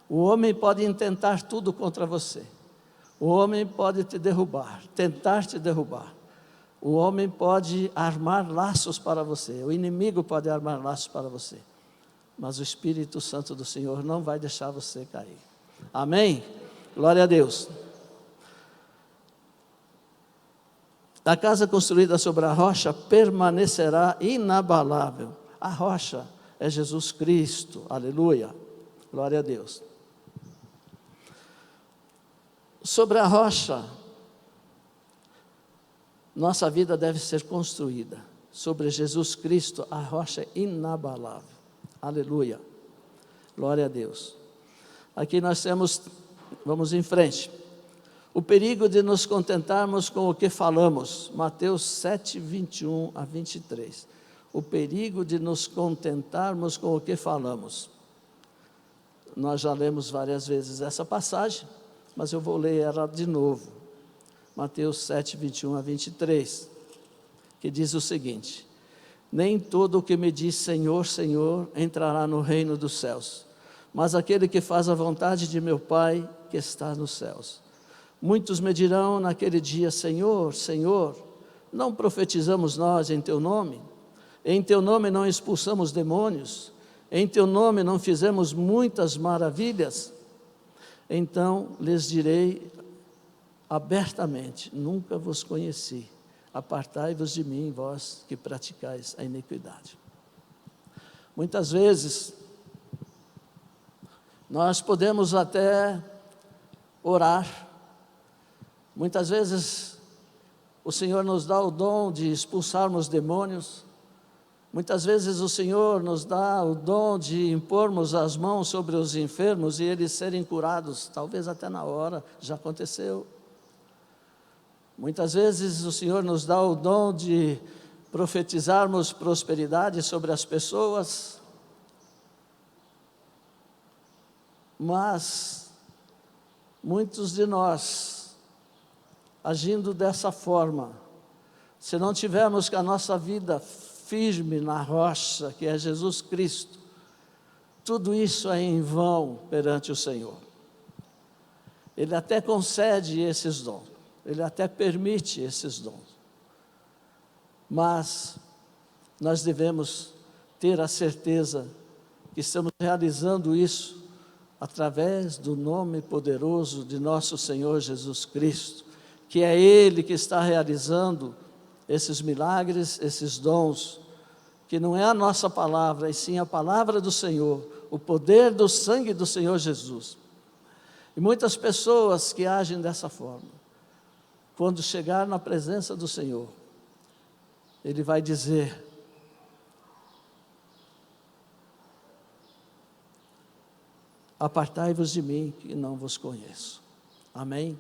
O homem pode intentar tudo contra você. O homem pode te derrubar, tentar te derrubar. O homem pode armar laços para você. O inimigo pode armar laços para você. Mas o Espírito Santo do Senhor não vai deixar você cair. Amém? Glória a Deus. A casa construída sobre a rocha permanecerá inabalável. A rocha é Jesus Cristo. Aleluia. Glória a Deus. Sobre a rocha, nossa vida deve ser construída. Sobre Jesus Cristo, a rocha é inabalável. Aleluia. Glória a Deus. Aqui nós temos, vamos em frente. O perigo de nos contentarmos com o que falamos. Mateus 7, 21 a 23. O perigo de nos contentarmos com o que falamos. Nós já lemos várias vezes essa passagem, mas eu vou ler ela de novo. Mateus 7, 21 a 23, que diz o seguinte: nem todo o que me diz Senhor, Senhor, entrará no reino dos céus, mas aquele que faz a vontade de meu Pai que está nos céus. Muitos me dirão naquele dia: Senhor, Senhor, não profetizamos nós em teu nome? Em teu nome não expulsamos demônios? Em teu nome não fizemos muitas maravilhas? Então lhes direi abertamente: nunca vos conheci. Apartai-vos de mim, vós que praticais a iniquidade. Muitas vezes nós podemos até orar. Muitas vezes o Senhor nos dá o dom de expulsarmos demônios. Muitas vezes o Senhor nos dá o dom de impormos as mãos sobre os enfermos e eles serem curados, talvez até na hora, já aconteceu. Muitas vezes o Senhor nos dá o dom de profetizarmos prosperidade sobre as pessoas, mas muitos de nós, agindo dessa forma, se não tivermos com a nossa vida firme na rocha, que é Jesus Cristo, tudo isso é em vão perante o Senhor. Ele até concede esses dons, Ele até permite esses dons, mas nós devemos ter a certeza que estamos realizando isso através do nome poderoso de nosso Senhor Jesus Cristo, que é Ele que está realizando esses milagres, esses dons, que não é a nossa palavra, e sim a palavra do Senhor, o poder do sangue do Senhor Jesus. E muitas pessoas que agem dessa forma, quando chegar na presença do Senhor, Ele vai dizer: apartai-vos de mim, que não vos conheço. Amém?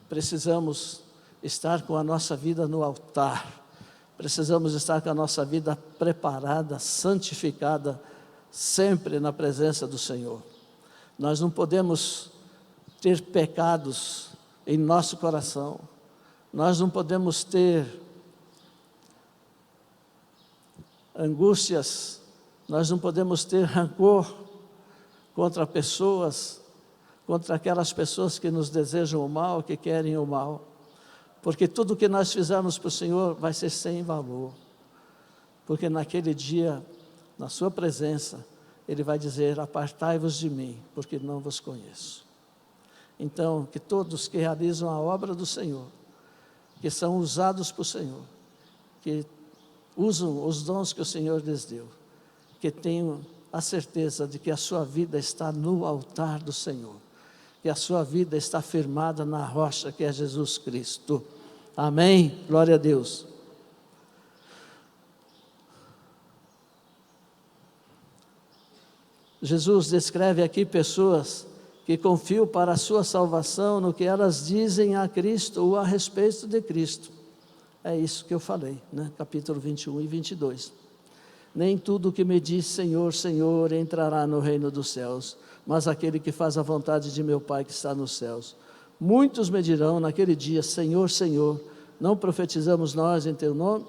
Precisamos estar com a nossa vida no altar, precisamos estar com a nossa vida preparada, santificada, sempre na presença do Senhor. Nós não podemos ter pecados em nosso coração, nós não podemos ter angústias, nós não podemos ter rancor contra pessoas, contra aquelas pessoas que nos desejam o mal, que querem o mal, porque tudo que nós fizermos para o Senhor vai ser sem valor, porque naquele dia, na sua presença, Ele vai dizer: apartai-vos de mim, porque não vos conheço. Então, que todos que realizam a obra do Senhor, que são usados por Senhor, que usam os dons que o Senhor lhes deu, que tenham a certeza de que a sua vida está no altar do Senhor, que a sua vida está firmada na rocha que é Jesus Cristo. Amém? Glória a Deus. Jesus descreve aqui pessoas que confiam para a sua salvação no que elas dizem a Cristo ou a respeito de Cristo. É isso que eu falei, né? Capítulo 21 e 22. Nem tudo que me diz Senhor, Senhor entrará no reino dos céus, mas aquele que faz a vontade de meu Pai que está nos céus. Muitos me dirão naquele dia, Senhor, Senhor, não profetizamos nós em teu nome?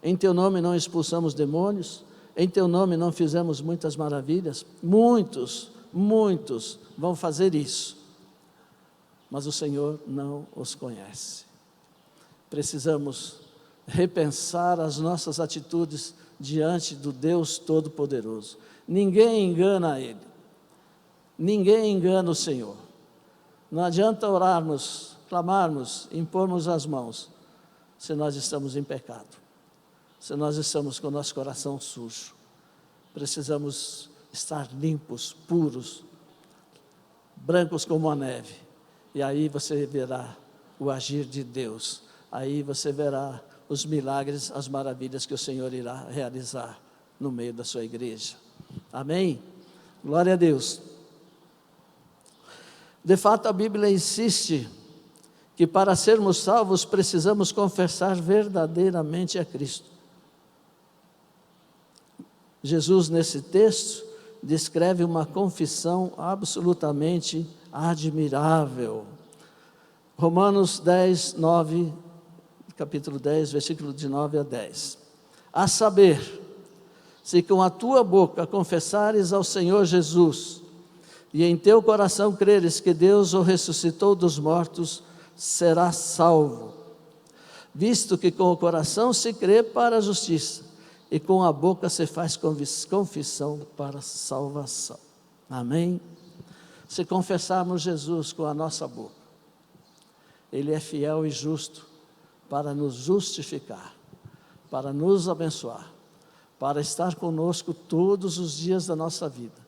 Em teu nome não expulsamos demônios? Em teu nome não fizemos muitas maravilhas? Muitos vão fazer isso, mas o Senhor não os conhece. Precisamos repensar as nossas atitudes diante do Deus Todo-Poderoso. Ninguém engana Ele, ninguém engana o Senhor. Não adianta orarmos, clamarmos, impormos as mãos, se nós estamos em pecado, se nós estamos com o nosso coração sujo. Precisamos estar limpos, puros, brancos como a neve, e aí você verá o agir de Deus, aí você verá os milagres, as maravilhas que o Senhor irá realizar no meio da sua igreja. Amém? Glória a Deus. De fato, a Bíblia insiste que para sermos salvos precisamos confessar verdadeiramente a Cristo. Jesus, nesse texto, descreve uma confissão absolutamente admirável. Romanos 10, 9, capítulo 10, versículo de 9 a 10. A saber, se com a tua boca confessares ao Senhor Jesus, e em teu coração creres que Deus o ressuscitou dos mortos, serás salvo. Visto que com o coração se crê para a justiça, e com a boca se faz confissão para a salvação. Amém? Se confessarmos Jesus com a nossa boca, Ele é fiel e justo para nos justificar, para nos abençoar, para estar conosco todos os dias da nossa vida,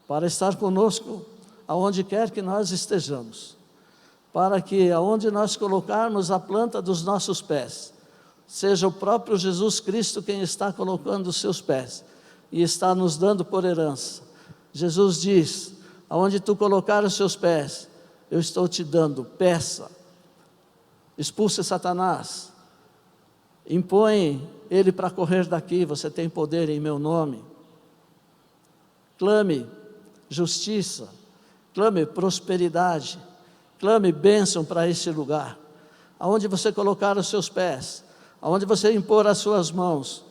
para estar conosco aonde quer que nós estejamos, para que aonde nós colocarmos a planta dos nossos pés, seja o próprio Jesus Cristo quem está colocando os seus pés e está nos dando por herança. Jesus diz, aonde tu colocar os seus pés, eu estou te dando, peça, expulse Satanás, impõe ele para correr daqui, você tem poder em meu nome. Clame justiça, clame prosperidade, clame bênção para esse lugar. Aonde você colocar os seus pés, aonde você impor as suas mãos,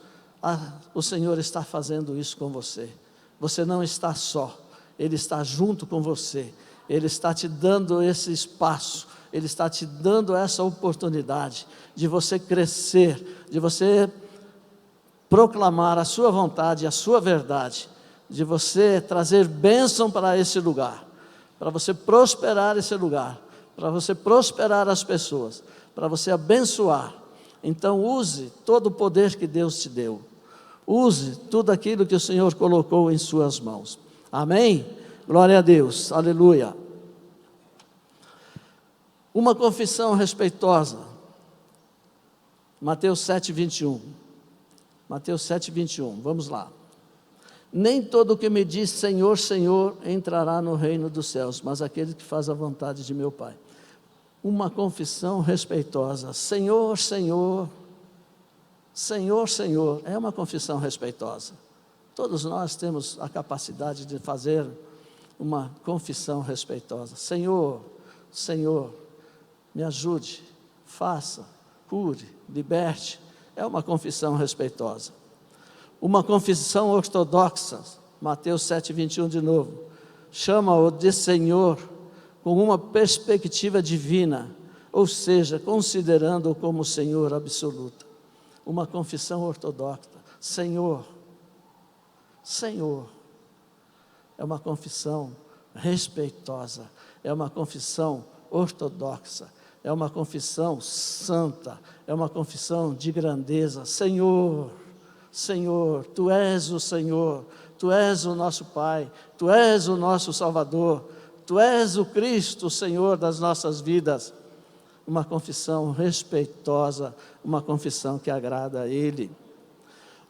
o Senhor está fazendo isso com você. Você não está só, Ele está junto com você, Ele está te dando esse espaço, Ele está te dando essa oportunidade de você crescer, de você proclamar a sua vontade, a sua verdade, de você trazer bênção para esse lugar, para você prosperar esse lugar, para você prosperar as pessoas, para você abençoar. Então use todo o poder que Deus te deu, use tudo aquilo que o Senhor colocou em suas mãos. Amém? Glória a Deus, aleluia. Uma confissão respeitosa, Mateus 7, 21. Mateus 7, 21, vamos lá. Nem todo o que me diz Senhor, Senhor entrará no reino dos céus, mas aquele que faz a vontade de meu Pai. Uma confissão respeitosa, Senhor, Senhor, Senhor, Senhor, é uma confissão respeitosa. Todos nós temos a capacidade de fazer uma confissão respeitosa. Senhor, Senhor, me ajude, faça, cure, liberte. É uma confissão respeitosa. Uma confissão ortodoxa, Mateus 7, 21 de novo, chama-o de Senhor, com uma perspectiva divina, ou seja, considerando-o como Senhor absoluto. Uma confissão ortodoxa, Senhor, Senhor, é uma confissão respeitosa, é uma confissão ortodoxa, é uma confissão santa, é uma confissão de grandeza. Senhor, Senhor, Tu és o Senhor, Tu és o nosso Pai, Tu és o nosso Salvador, Tu és o Cristo, o Senhor das nossas vidas. Uma confissão respeitosa, uma confissão que agrada a Ele.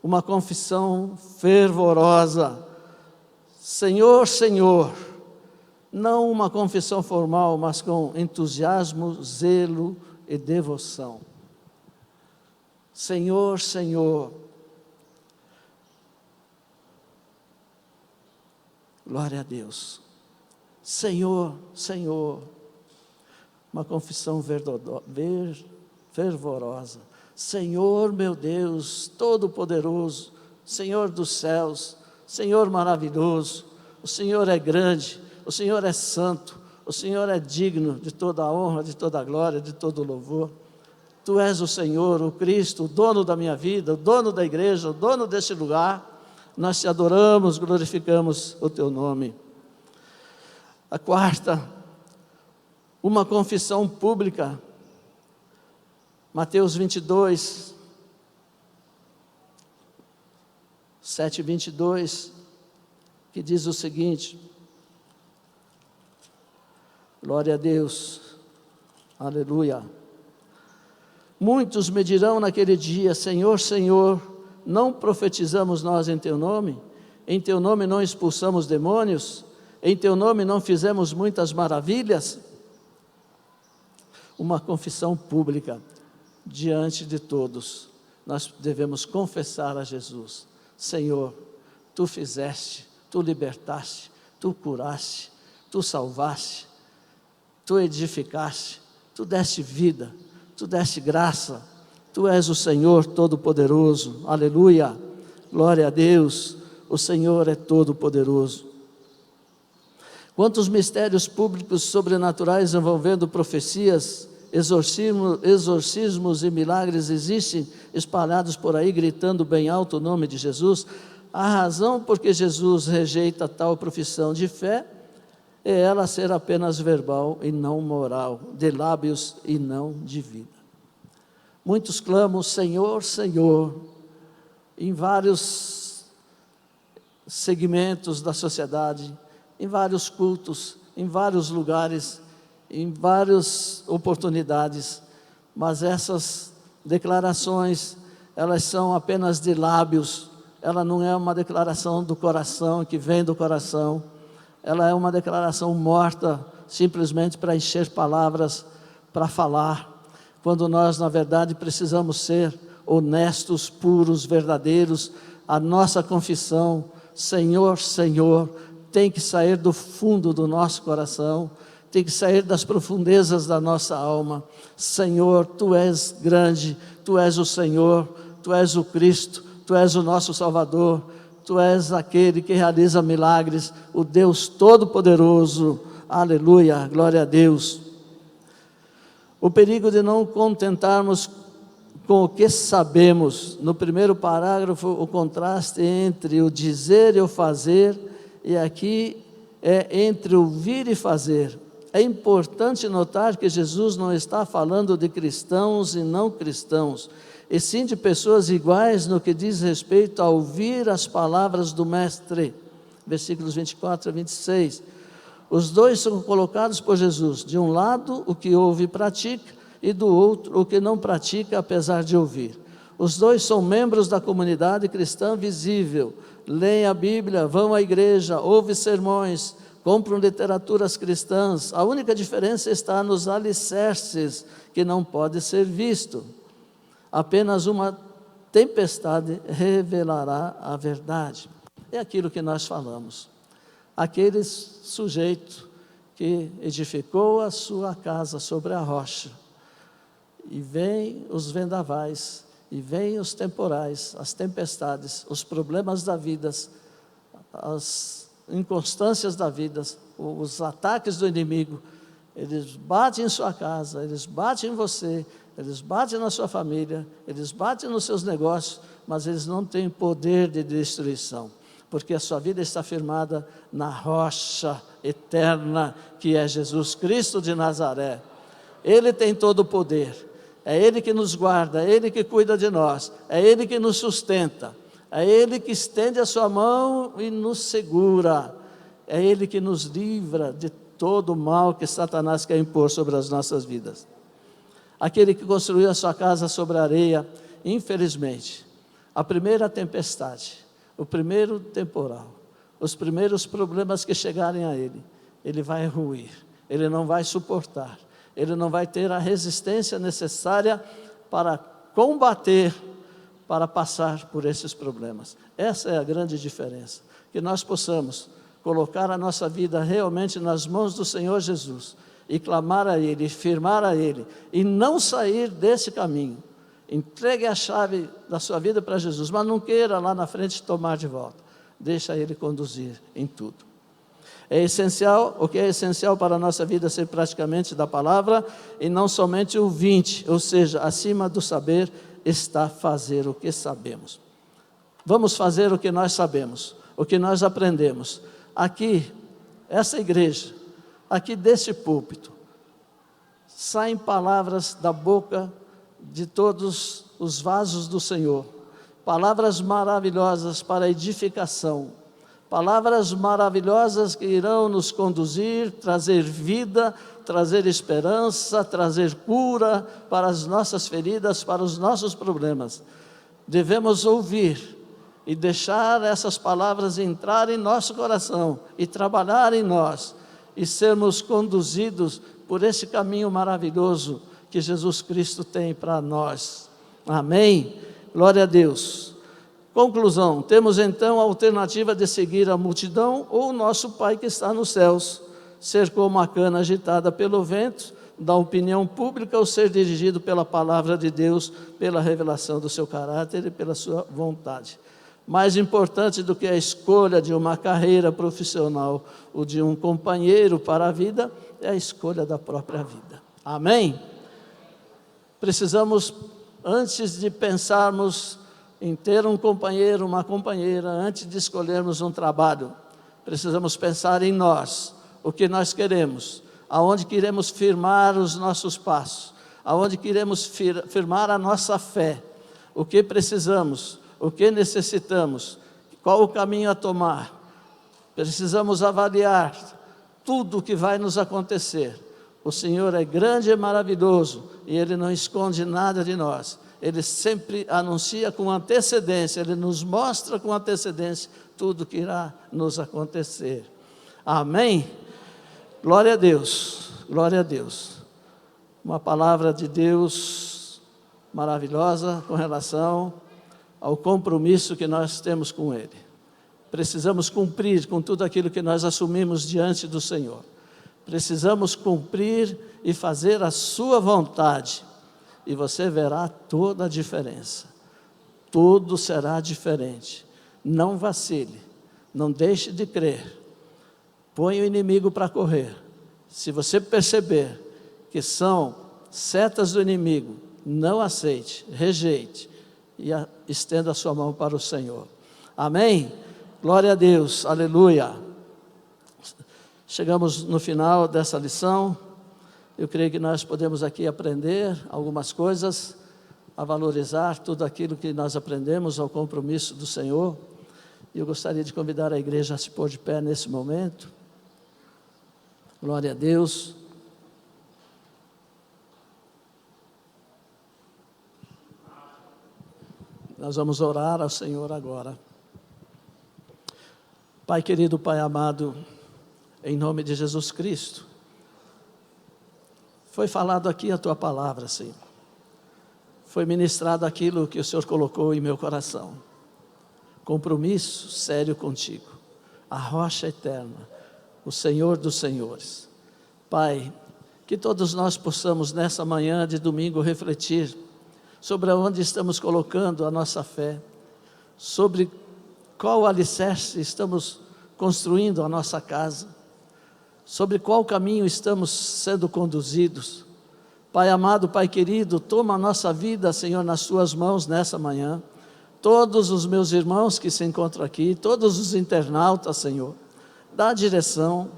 Uma confissão fervorosa, Senhor, Senhor, não uma confissão formal, mas com entusiasmo, zelo e devoção. Senhor, Senhor. Glória a Deus. Senhor, Senhor. Uma confissão fervorosa. Senhor, meu Deus, Todo-Poderoso, Senhor dos céus, Senhor maravilhoso, o Senhor é grande, o Senhor é santo, o Senhor é digno de toda a honra, de toda a glória, de todo o louvor. Tu és o Senhor, o Cristo, o dono da minha vida, o dono da igreja, o dono deste lugar. Nós te adoramos, glorificamos o teu nome. A quarta, uma confissão pública. Mateus 22, 7:22, que diz o seguinte: glória a Deus, aleluia. Muitos me dirão naquele dia: Senhor, Senhor, não profetizamos nós em teu nome? Em teu nome não expulsamos demônios? Em teu nome não fizemos muitas maravilhas? Uma confissão pública diante de todos. Nós devemos confessar a Jesus: Senhor, tu fizeste, tu libertaste, tu curaste, tu salvaste, tu edificaste, tu deste vida, tu deste graça, tu és o Senhor Todo-Poderoso. Aleluia, glória a Deus, o Senhor é Todo-Poderoso. Quantos mistérios públicos sobrenaturais envolvendo profecias, exorcismos e milagres existem espalhados por aí, gritando bem alto o nome de Jesus. A razão por que Jesus rejeita tal profissão de fé é ela ser apenas verbal e não moral, de lábios e não de vida. Muitos clamam: Senhor, Senhor, em vários segmentos da sociedade, em vários cultos, em vários lugares, em várias oportunidades, mas essas declarações, elas são apenas de lábios, ela não é uma declaração do coração, que vem do coração, ela é uma declaração morta, simplesmente para encher palavras, para falar, quando nós, na verdade, precisamos ser honestos, puros, verdadeiros. A nossa confissão, Senhor, Senhor, tem que sair do fundo do nosso coração, tem que sair das profundezas da nossa alma. Senhor, tu és grande, tu és o Senhor, tu és o Cristo, tu és o nosso Salvador, tu és aquele que realiza milagres, o Deus Todo-Poderoso. Aleluia, glória a Deus. O perigo de não contentarmos com o que sabemos. No primeiro parágrafo, o contraste entre o dizer e o fazer, e aqui é entre ouvir e fazer. É importante notar que Jesus não está falando de cristãos e não cristãos, e sim de pessoas iguais no que diz respeito a ouvir as palavras do Mestre. Versículos 24 a 26. Os dois são colocados por Jesus: de um lado o que ouve e pratica, e do outro o que não pratica apesar de ouvir. Os dois são membros da comunidade cristã visível, leem a Bíblia, vão à igreja, ouvem sermões, compram literaturas cristãs. A única diferença está nos alicerces, que não pode ser visto. Apenas uma tempestade revelará a verdade. É aquilo que nós falamos. Aquele sujeito que edificou a sua casa sobre a rocha, e vem os vendavais, e vem os temporais, as tempestades, os problemas da vida, as inconstâncias da vida, os ataques do inimigo, eles batem em sua casa, eles batem em você, eles batem na sua família, eles batem nos seus negócios, mas eles não têm poder de destruição, porque a sua vida está firmada na rocha eterna, que é Jesus Cristo de Nazaré. Ele tem todo o poder, é Ele que nos guarda, é Ele que cuida de nós, é Ele que nos sustenta, é Ele que estende a sua mão e nos segura, é Ele que nos livra de todo o mal que Satanás quer impor sobre as nossas vidas. Aquele que construiu a sua casa sobre a areia, infelizmente, a primeira tempestade, o primeiro temporal, os primeiros problemas que chegarem a ele, ele vai ruir, ele não vai suportar, ele não vai ter a resistência necessária para combater, para passar por esses problemas. Essa é a grande diferença, que nós possamos colocar a nossa vida realmente nas mãos do Senhor Jesus, e clamar a Ele, e firmar a Ele, e não sair desse caminho. Entregue a chave da sua vida para Jesus, mas não queira lá na frente tomar de volta. Deixa Ele conduzir em tudo. É essencial, o que é essencial para a nossa vida ser praticamente da palavra, e não somente ouvinte, ou seja, acima do saber está fazer o que sabemos. Vamos fazer o que nós sabemos, o que nós aprendemos. Aqui, essa igreja, aqui desse púlpito, saem palavras da boca de todos os vasos do Senhor, palavras maravilhosas para edificação, palavras maravilhosas que irão nos conduzir, trazer vida, trazer esperança, trazer cura para as nossas feridas, para os nossos problemas. Devemos ouvir e deixar essas palavras entrar em nosso coração e trabalhar em nós, e sermos conduzidos por esse caminho maravilhoso que Jesus Cristo tem para nós. Amém? Glória a Deus. Conclusão, temos então a alternativa de seguir a multidão ou o nosso Pai que está nos céus, ser como a cana agitada pelo vento, da opinião pública, ou ser dirigido pela palavra de Deus, pela revelação do seu caráter e pela sua vontade. Mais importante do que a escolha de uma carreira profissional ou de um companheiro para a vida, é a escolha da própria vida. Amém? Precisamos, antes de pensarmos em ter um companheiro, uma companheira, antes de escolhermos um trabalho, precisamos pensar em nós, o que nós queremos, aonde queremos firmar os nossos passos, aonde queremos firmar a nossa fé, o que precisamos, o que necessitamos, qual o caminho a tomar. Precisamos avaliar tudo o que vai nos acontecer. O Senhor é grande e maravilhoso, e Ele não esconde nada de nós. Ele sempre anuncia com antecedência, Ele nos mostra com antecedência tudo que irá nos acontecer. Amém? Glória a Deus, glória a Deus. Uma palavra de Deus maravilhosa com relação ao compromisso que nós temos com Ele. Precisamos cumprir com tudo aquilo que nós assumimos diante do Senhor. Precisamos cumprir e fazer a sua vontade, e você verá toda a diferença. Tudo será diferente. Não vacile, não deixe de crer. Põe o inimigo para correr. Se você perceber que são setas do inimigo, não aceite, rejeite, e estenda a sua mão para o Senhor. Amém? Glória a Deus, aleluia. Chegamos no final dessa lição. Eu creio que nós podemos aqui aprender algumas coisas, a valorizar tudo aquilo que nós aprendemos ao compromisso do Senhor. E eu gostaria de convidar a igreja a se pôr de pé nesse momento. Glória a Deus. Nós vamos orar ao Senhor agora. Pai querido, Pai amado, em nome de Jesus Cristo, foi falado aqui a Tua palavra, Senhor. Foi ministrado aquilo que o Senhor colocou em meu coração. Compromisso sério contigo, a rocha eterna, o Senhor dos senhores. Pai, que todos nós possamos nessa manhã de domingo refletir sobre onde estamos colocando a nossa fé, sobre qual alicerce estamos construindo a nossa casa, sobre qual caminho estamos sendo conduzidos. Pai amado, Pai querido, toma a nossa vida, Senhor, nas Suas mãos nessa manhã. Todos os meus irmãos que se encontram aqui, todos os internautas, Senhor, dá a direção.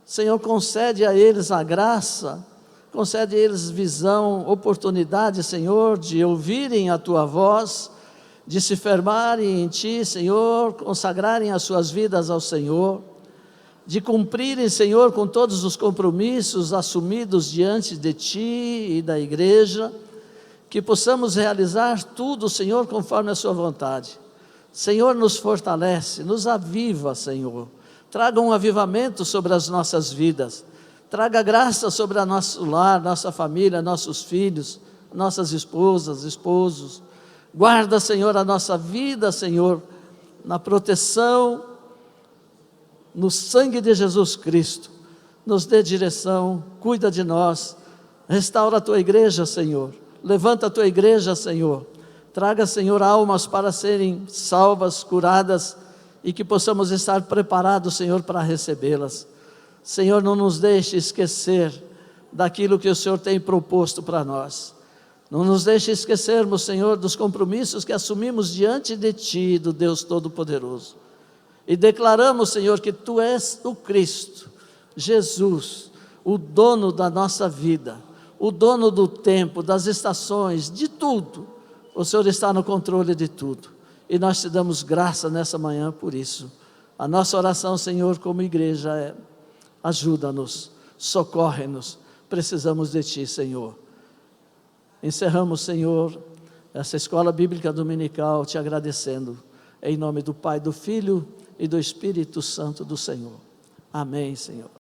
Senhor, concede a eles a graça, concede a eles visão, oportunidade, Senhor, de ouvirem a Tua voz, de se firmarem em Ti, Senhor, consagrarem as suas vidas ao Senhor, de cumprirem, Senhor, com todos os compromissos assumidos diante de Ti e da igreja, que possamos realizar tudo, Senhor, conforme a Sua vontade. Senhor, nos fortalece, nos aviva, Senhor. Traga um avivamento sobre as nossas vidas. Traga graça sobre o nosso lar, nossa família, nossos filhos, nossas esposas, esposos. Guarda, Senhor, a nossa vida, Senhor, na proteção, no sangue de Jesus Cristo. Nos dê direção, cuida de nós. Restaura a tua igreja, Senhor. Levanta a tua igreja, Senhor. Traga, Senhor, almas para serem salvas, curadas, e que possamos estar preparados, Senhor, para recebê-las. Senhor, não nos deixe esquecer daquilo que o Senhor tem proposto para nós. Não nos deixe esquecermos, Senhor, dos compromissos que assumimos diante de Ti, do Deus Todo-Poderoso. E declaramos, Senhor, que Tu és o Cristo, Jesus, o dono da nossa vida, o dono do tempo, das estações, de tudo. O Senhor está no controle de tudo. E nós te damos graça nessa manhã por isso. A nossa oração, Senhor, como igreja é: ajuda-nos, socorre-nos, precisamos de Ti, Senhor. Encerramos, Senhor, essa escola bíblica dominical, te agradecendo, em nome do Pai, do Filho e do Espírito Santo do Senhor. Amém, Senhor.